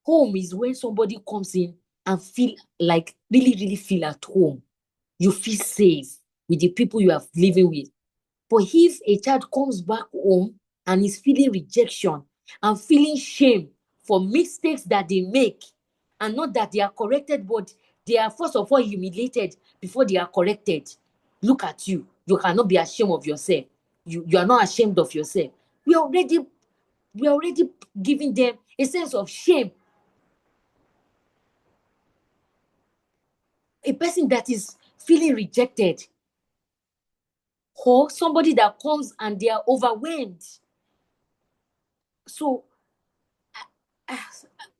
Speaker 1: Home is when somebody comes in and feel like really feel at home. You feel safe with the people you are living with. But if a child comes back home and is feeling rejection and feeling shame for mistakes that they make, and not that they are corrected, but they are first of all humiliated before they are corrected. Look at you. You cannot be ashamed of yourself. You are not ashamed of yourself. We are already giving them a sense of shame. a person that is feeling rejected, or somebody that comes and they are overwhelmed. So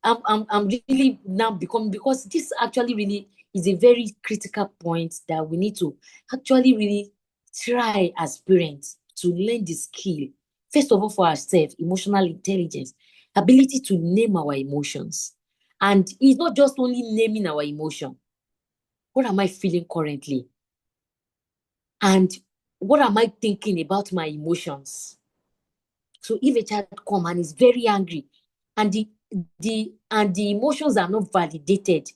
Speaker 1: I'm really now becoming, because this actually really is a very critical point that we need to actually really try as parents to learn the skill. First of all, for ourselves, emotional intelligence, ability to name our emotions. And it's not just only naming our emotion. What am I feeling currently? And what am I thinking about my emotions? So if a child come and is very angry, and the emotions are not validated,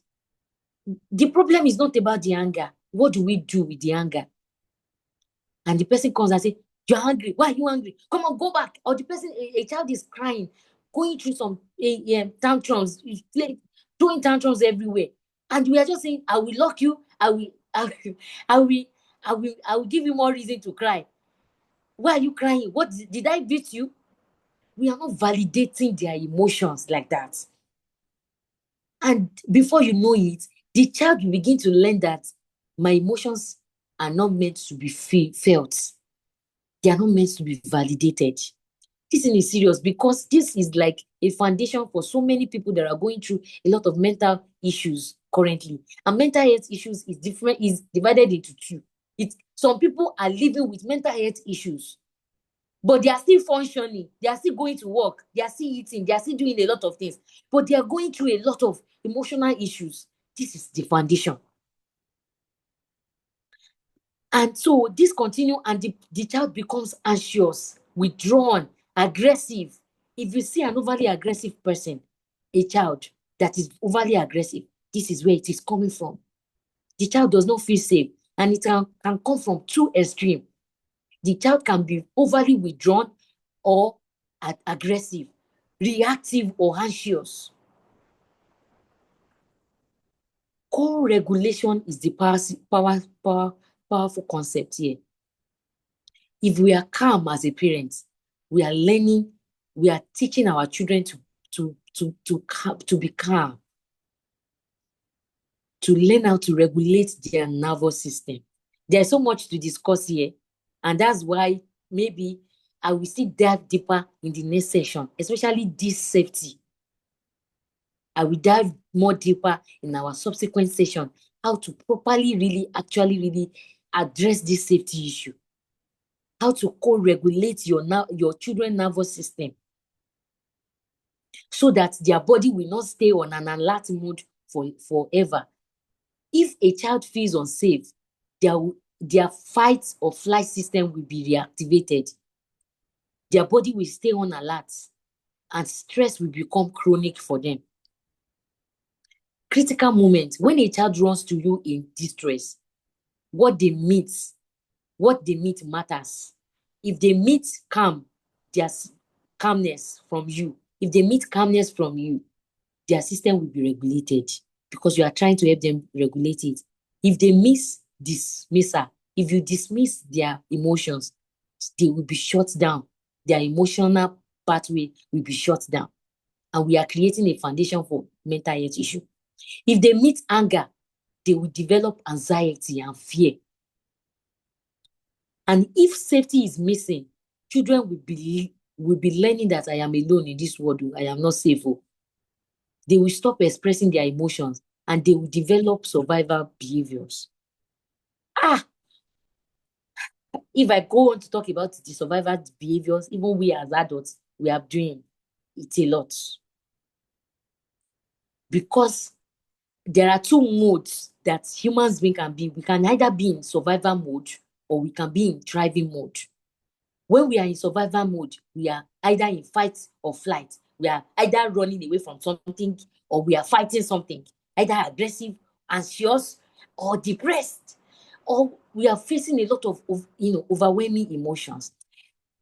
Speaker 1: the problem is not about the anger. What do we do with the anger? And the person comes and say, "You're angry. Why are you angry? Come on, go back." Or the person, a child is crying, going through some tantrums, throwing tantrums everywhere, and we are just saying, "I will lock you. I will, I will give you more reason to cry." Why are you crying? What did I beat you? We are not validating their emotions like that. And before you know it, the child will begin to learn that my emotions are not meant to be felt. They are not meant to be validated. This thing is serious, because this is like a foundation for so many people that are going through a lot of mental issues currently. And mental health issues is divided into two. Some people are living with mental health issues, but they are still functioning. They are still going to work. They are still eating. They are still doing a lot of things, but they are going through a lot of emotional issues. This is the foundation. And so this continue, and the child becomes anxious, withdrawn, aggressive. If you see an overly aggressive person, a child that is overly aggressive, this is where it is coming from. The child does not feel safe, and it can come from two extremes. The child can be overly withdrawn or aggressive, reactive or anxious. Co-regulation is the powerful concept here. If we are calm as a parent, we are learning, we are teaching our children to be calm, to learn how to regulate their nervous system. There's so much to discuss here, and that's why maybe I will still dive deeper in the next session, especially this safety. I will dive more deeper in our subsequent session, how to properly really actually really address this safety issue, how to co-regulate your children's nervous system, so that their body will not stay on an alert mode forever. If a child feels unsafe, their fight or flight system will be reactivated. Their body will stay on alert, and stress will become chronic for them. Critical moment, when a child runs to you in distress, what they meet matters. If they meet there's calmness from you. If they meet calmness from you, their system will be regulated, because you are trying to help them regulate it. If they miss dismissal, if you dismiss their emotions, they will be shut down. Their emotional pathway will be shut down. And we are creating a foundation for mental health issue. If they meet anger, they will develop anxiety and fear. And if safety is missing, children will be learning that I am alone in this world. I am not safe. They will stop expressing their emotions, and they will develop survival behaviors. If I go on to talk about the survival behaviors, even we as adults, we are doing it a lot. Because there are two modes that humans being can be. We can either be in survival mode, or we can be in thriving mode. When we are in survival mode, we are either in fight or flight. We are either running away from something, or we are fighting something, either aggressive, anxious, or depressed, or we are facing a lot of overwhelming emotions.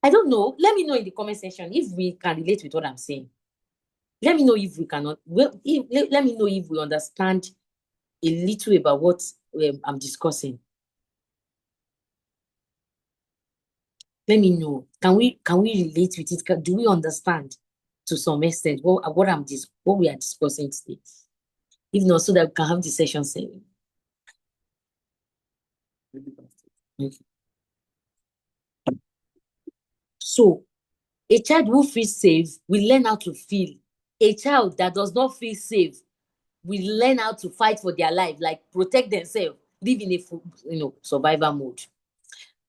Speaker 1: I don't know. Let me know in the comment section if we can relate with what I'm saying. Let me know if we cannot. Well, let me know if we understand a little about what I'm discussing. Let me know. Can we relate with it? Do we understand to some extent what we are discussing today? If not, so that we can have the session saying. Okay. So a child who feels safe will learn how to feel. A child that does not feel safe will learn how to fight for their life, like protect themselves, live in a survival mode.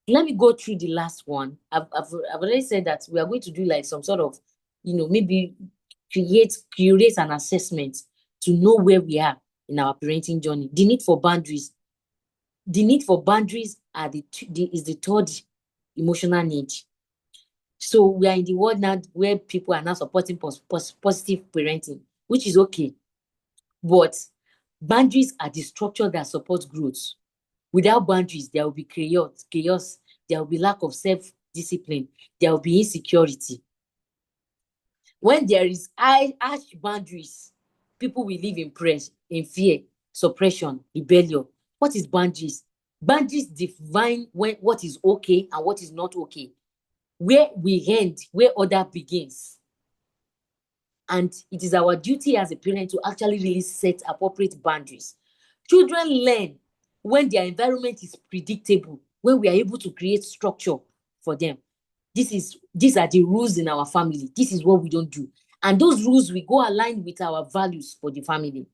Speaker 1: Let me go through the last one. I've already said that we are going to do like some sort of, maybe curate an assessment to know where we are in our parenting journey. The need for boundaries. The need for boundaries is the third emotional need. So we are in the world now where people are now supporting positive parenting, which is okay. But boundaries are the structure that supports growth. Without boundaries, there will be chaos, there will be lack of self-discipline, there will be insecurity. When there is harsh boundaries, people will live in fear, suppression, rebellion. What is boundaries? Boundaries define what is okay and what is not okay. Where we end, where other begins. And it is our duty as a parent to actually really set appropriate boundaries. Children learn when their environment is predictable, when we are able to create structure for them. These are the rules in our family. This is what we don't do. And those rules will go aligned with our values for the family.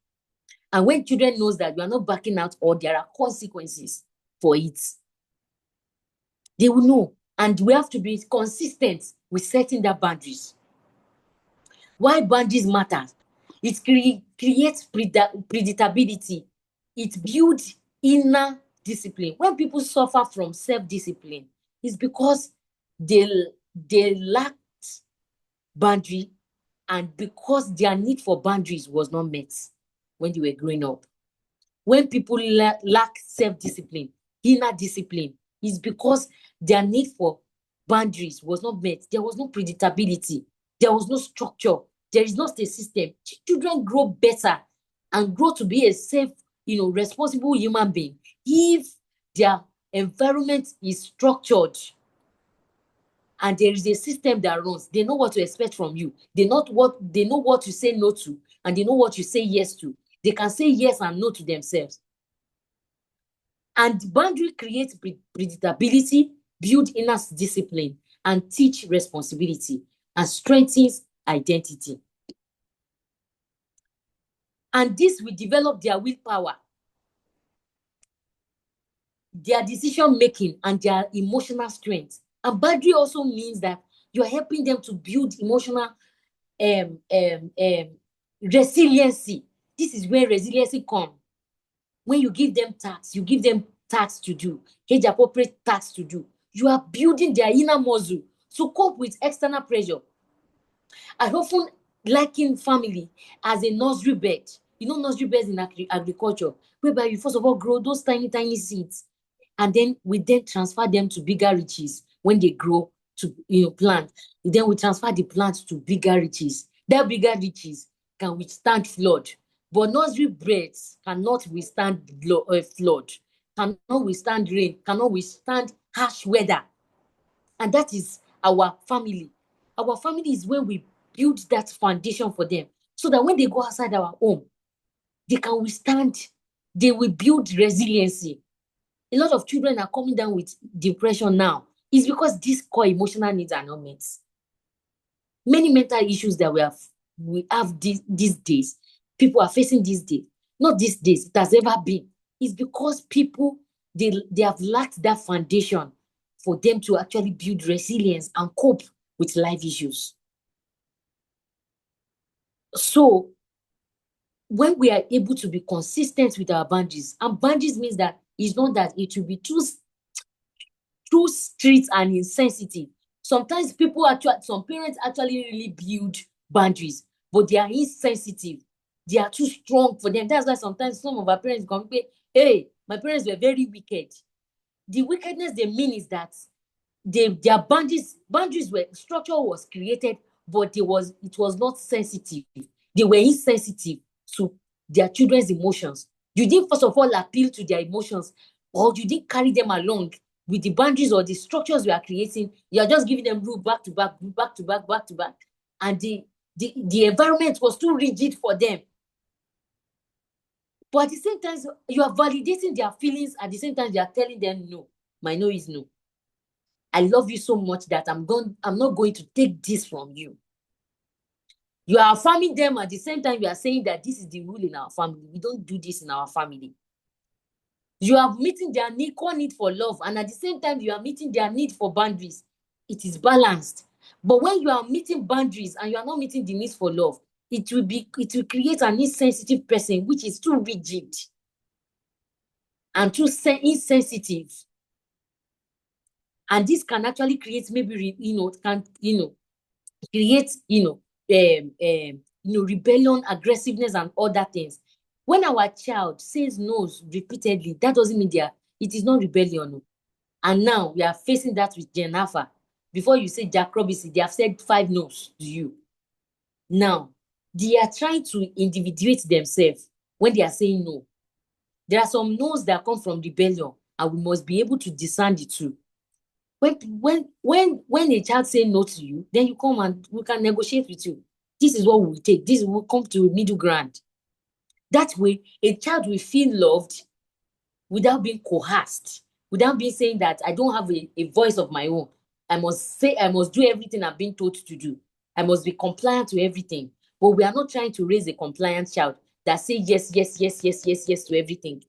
Speaker 1: And when children knows that we are not backing out or there are consequences for it, they will know. And we have to be consistent with setting that boundaries. Why boundaries matter? It creates predictability. It builds inner discipline. When people suffer from self-discipline, it's because they lacked boundary, and because their need for boundaries was not met when they were growing up. When people lack self-discipline, inner discipline, is because their need for boundaries was not met. There was no predictability. There was no structure. There is not a system. Children grow better and grow to be a safe, responsible human being if their environment is structured and there is a system that runs. They know what to expect from you. They know what to say no to, and they know what you say yes to. They can say yes and no to themselves. And boundary creates predictability, build inner discipline, and teach responsibility, and strengthens identity. And this will develop their willpower, their decision making, and their emotional strength. And boundary also means that you're helping them to build emotional resiliency. This is where resiliency comes. When you give them tasks to do, age appropriate tasks to do, you are building their inner muscle to cope with external pressure. I often liken family as a nursery bed. Nursery beds in agriculture, whereby you first of all grow those tiny, tiny seeds, and then we then transfer them to bigger riches when they grow to plant. Then we transfer the plants to bigger riches. That bigger riches can withstand flood. But nursery beds cannot withstand flood, cannot withstand rain, cannot withstand harsh weather. And that is our family. Our family is when we build that foundation for them, so that when they go outside our home, they can withstand, they will build resiliency. A lot of children are coming down with depression now. It's because these core emotional needs are not met. Many mental issues that we have these days, people are facing these days, not these days, it has ever been. It's because people, they have lacked that foundation for them to actually build resilience and cope with life issues. So when we are able to be consistent with our boundaries, and boundaries means that it's not that it will be too strict and insensitive. Sometimes some parents actually really build boundaries, but they are insensitive. They are too strong for them. That's why sometimes some of our parents come say, hey, my parents were very wicked. The wickedness they mean is that their boundaries structure was created, but it was not sensitive. They were insensitive to their children's emotions. You didn't first of all appeal to their emotions, or you didn't carry them along with the boundaries or the structures we are creating. You are just giving them rule back to back, back to back, back to back. And the environment was too rigid for them. But at the same time, you are validating their feelings. At the same time, you are telling them no. My no is no. I love you so much that I'm not going to take this from you. You are affirming them at the same time. You are saying that this is the rule in our family. We don't do this in our family. You are meeting their equal need for love, and at the same time, you are meeting their need for boundaries. It is balanced. But when you are meeting boundaries and you are not meeting the needs for love, it will create an insensitive person which is too rigid and too insensitive. And this can actually create maybe create rebellion, aggressiveness, and other things. When our child says no repeatedly, that doesn't mean it is not rebellion. And now we are facing that with Gen Alpha. Before you say Jack Robinson, they have said 5 no's to you. Now, they are trying to individuate themselves when they are saying no. There are some no's that come from rebellion, and we must be able to discern the two. When a child say no to you, then you come and we can negotiate with you. This is what we will take. This will come to a middle ground. That way, a child will feel loved without being coerced, without being saying that I don't have a voice of my own. I must do everything I'm being told to do. I must be compliant to everything. But we are not trying to raise a compliant child that say yes, yes, yes, yes, yes, yes to everything.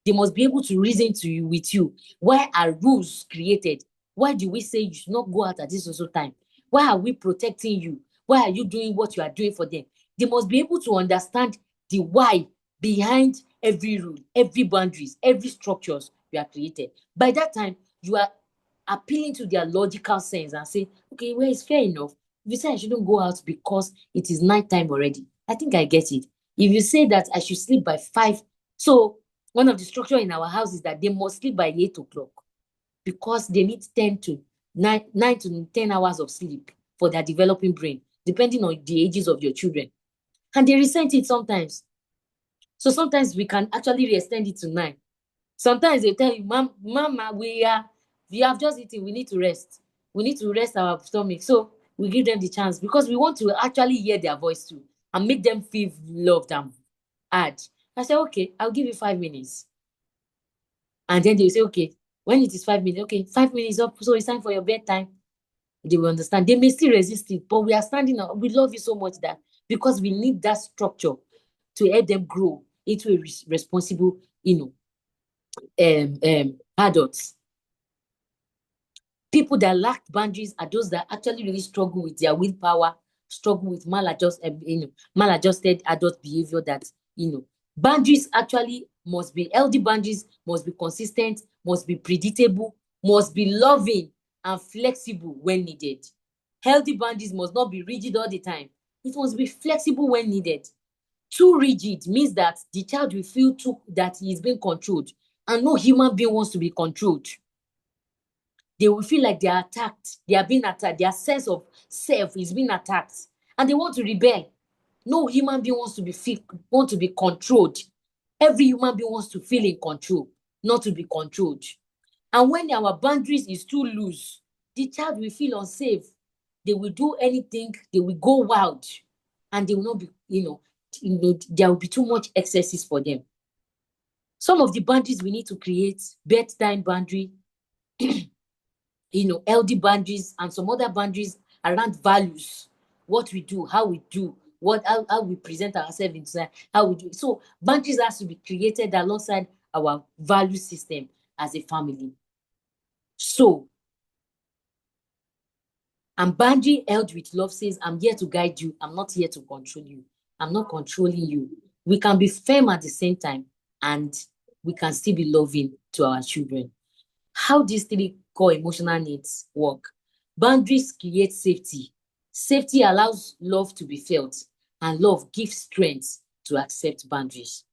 Speaker 1: They must be able to reason with you. Why are rules created? Why do we say you should not go out at this also time? Why are we protecting you? Why are you doing what you are doing for them? They must be able to understand the why behind every rule, every boundaries, every structures you are created. By that time, you are appealing to their logical sense and say, okay, well, it's fair enough. If you say I shouldn't go out because it is night time already, I think I get it. If you say that I should sleep by 5, so one of the structure in our house is that they must sleep by 8 o'clock because they need 9 to 10 hours of sleep for their developing brain, depending on the ages of your children. And they resent it sometimes. So sometimes we can actually re-extend it to 9. Sometimes they tell you, Mama, we have just eaten, we need to rest. We need to rest our stomach. So we give them the chance because we want to actually hear their voice too and make them feel loved and heard. I say, okay, I'll give you 5 minutes. And then they say, okay, when it is 5 minutes, okay, 5 minutes up, so it's time for your bedtime. They will understand. They may still resist it, but we are standing up. We love you so much that because we need that structure to help them grow into a responsible, adults. People that lack boundaries are those that actually really struggle with their willpower, struggle with maladjusted adult behavior. That boundaries actually must be healthy. Boundaries must be consistent, must be predictable, must be loving and flexible when needed. Healthy boundaries must not be rigid all the time. It must be flexible when needed. Too rigid means that the child will feel that he is being controlled, and no human being wants to be controlled. They will feel like they are attacked. They are being attacked. Their sense of self is being attacked, and they want to rebel. No human being wants to be controlled. Every human being wants to feel in control, not to be controlled. And when our boundaries is too loose, the child will feel unsafe. They will do anything. They will go wild, and they will not be. There will be too much excesses for them. Some of the boundaries we need to create: bedtime boundary, healthy boundaries, and some other boundaries around values, what we do, how we do, how we present ourselves inside, how we do. So boundaries has to be created alongside our value system as a family. So, and boundary held with love says, I'm here to guide you. I'm not here to control you. I'm not controlling you. We can be firm at the same time, and we can still be loving to our children. How these 3 core emotional needs work. Boundaries create safety. Safety allows love to be felt, and love gives strength to accept boundaries.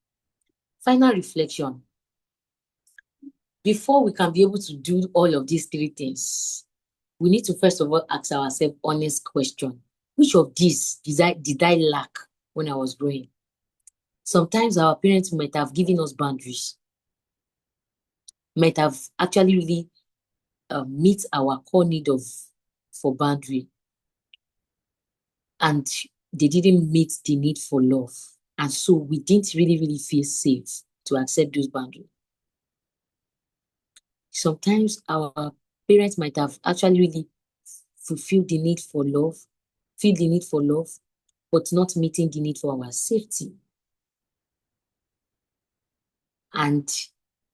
Speaker 1: Final reflection. Before we can be able to do all of these 3 things, we need to first of all ask ourselves honest question. Which of these did I lack when I was growing? Sometimes our parents might have given us boundaries, might have actually really meet our core need for boundary, and they didn't meet the need for love, and so we didn't really feel safe. to accept those boundaries. Sometimes our parents might have actually really fulfilled the need for love, feel the need for love, but not meeting the need for our safety. And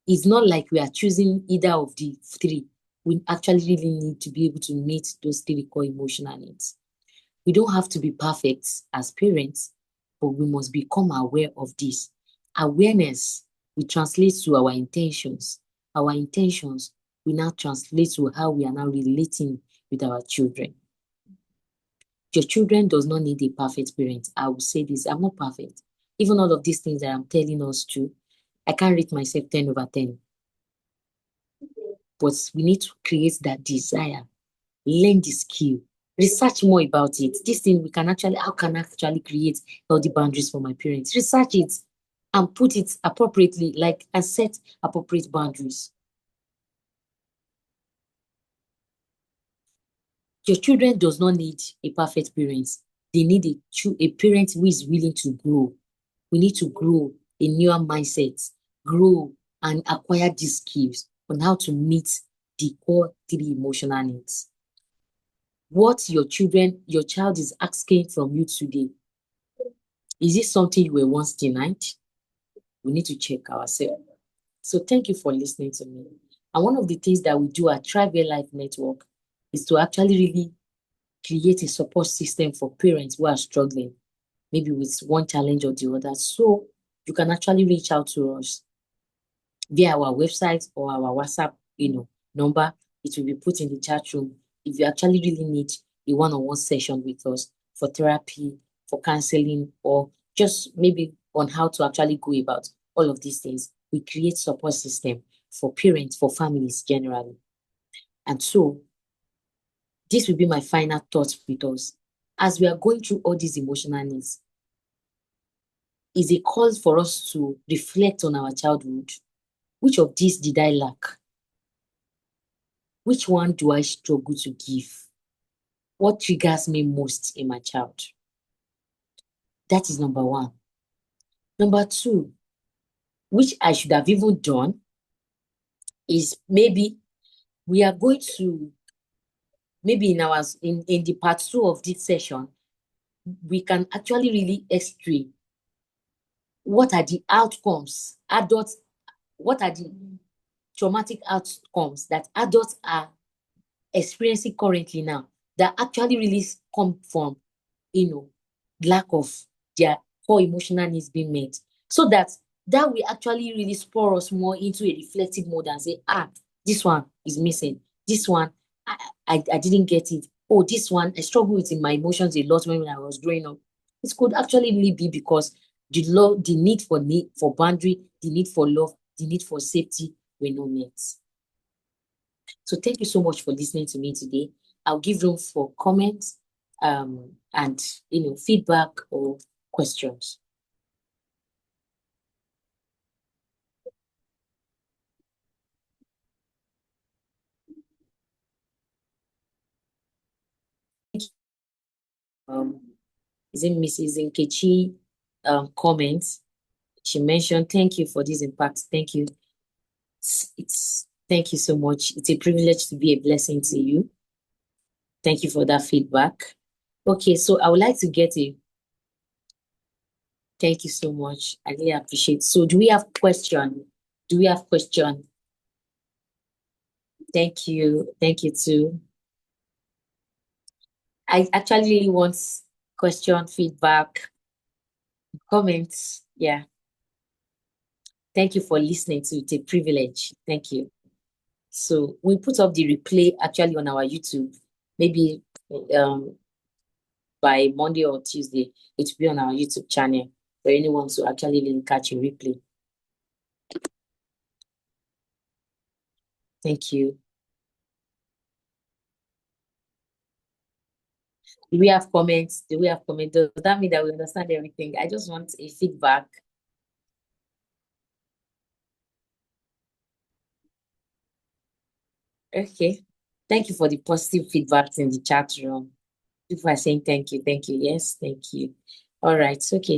Speaker 1: it's not like we are choosing either of the three. We actually really need to be able to meet those three core emotional needs. We don't have to be perfect as parents, but we must become aware of this. Awareness will translate to our intentions. Our intentions will now translate to how we are now relating with our children. Your children does not need a perfect parent. I will say this, I'm not perfect. Even all of these things that I'm telling us to, I can't rate myself 10 over 10. But we need to create that desire, learn the skill, research more about it. This thing how can I actually create healthy boundaries for my parents? Research it and put it appropriately, and set appropriate boundaries. Your children does not need a perfect parent. They need a parent who is willing to grow. We need to grow a newer mindset, grow and acquire these skills on how to meet the core 3 emotional needs. What your child is asking from you today, is it something you were once denied? We need to check ourselves. So thank you for listening to me. And one of the things that we do at Thrive Your Life Network is to actually really create a support system for parents who are struggling, maybe with one challenge or the other. So you can actually reach out to us via our website or our WhatsApp, number. It will be put in the chat room. If you actually really need a one-on-one session with us for therapy, for counseling, or just maybe on how to actually go about all of these things, we create support system for parents, for families generally. And so this will be my final thought with us. As we are going through all these emotional needs, is a call for us to reflect on our childhood. Which of these did I lack? Which one do I struggle to give? What triggers me most in my child? That is number 1. Number 2, which I should have even done, is maybe we are going to, maybe in the part 2 of this session, we can actually really x-ray what are the outcomes, what are the traumatic outcomes that adults are experiencing currently now that actually really come from, lack of their core emotional needs being met. So that will actually really spur us more into a reflective mode and say, this one is missing. This one, I didn't get it. Oh, this one, I struggle with my emotions a lot when I was growing up. It could actually really be because the need for boundary, the need for love, the need for safety were not met. So thank you so much for listening to me today. I'll give room for comments and feedback or questions. Is it Mrs. Nkechi comments? She mentioned, thank you for this impact. Thank you. Thank you so much. It's a privilege to be a blessing to you. Thank you for that feedback. Okay, so I would like to get thank you so much. I really appreciate it. So do we have question? Do we have question? Thank you. Thank you too. I actually want question, feedback, comments. Yeah. Thank you for listening to it. It's a privilege. Thank you. So we put up the replay actually on our YouTube. Maybe by Monday or Tuesday, it will be on our YouTube channel for anyone to actually really catch a replay. Thank you. Do we have comments? Do we have comments? Does that mean that we understand everything? I just want a feedback. Okay. Thank you for the positive feedback in the chat room. People are saying thank you. Yes, thank you. All right. Okay.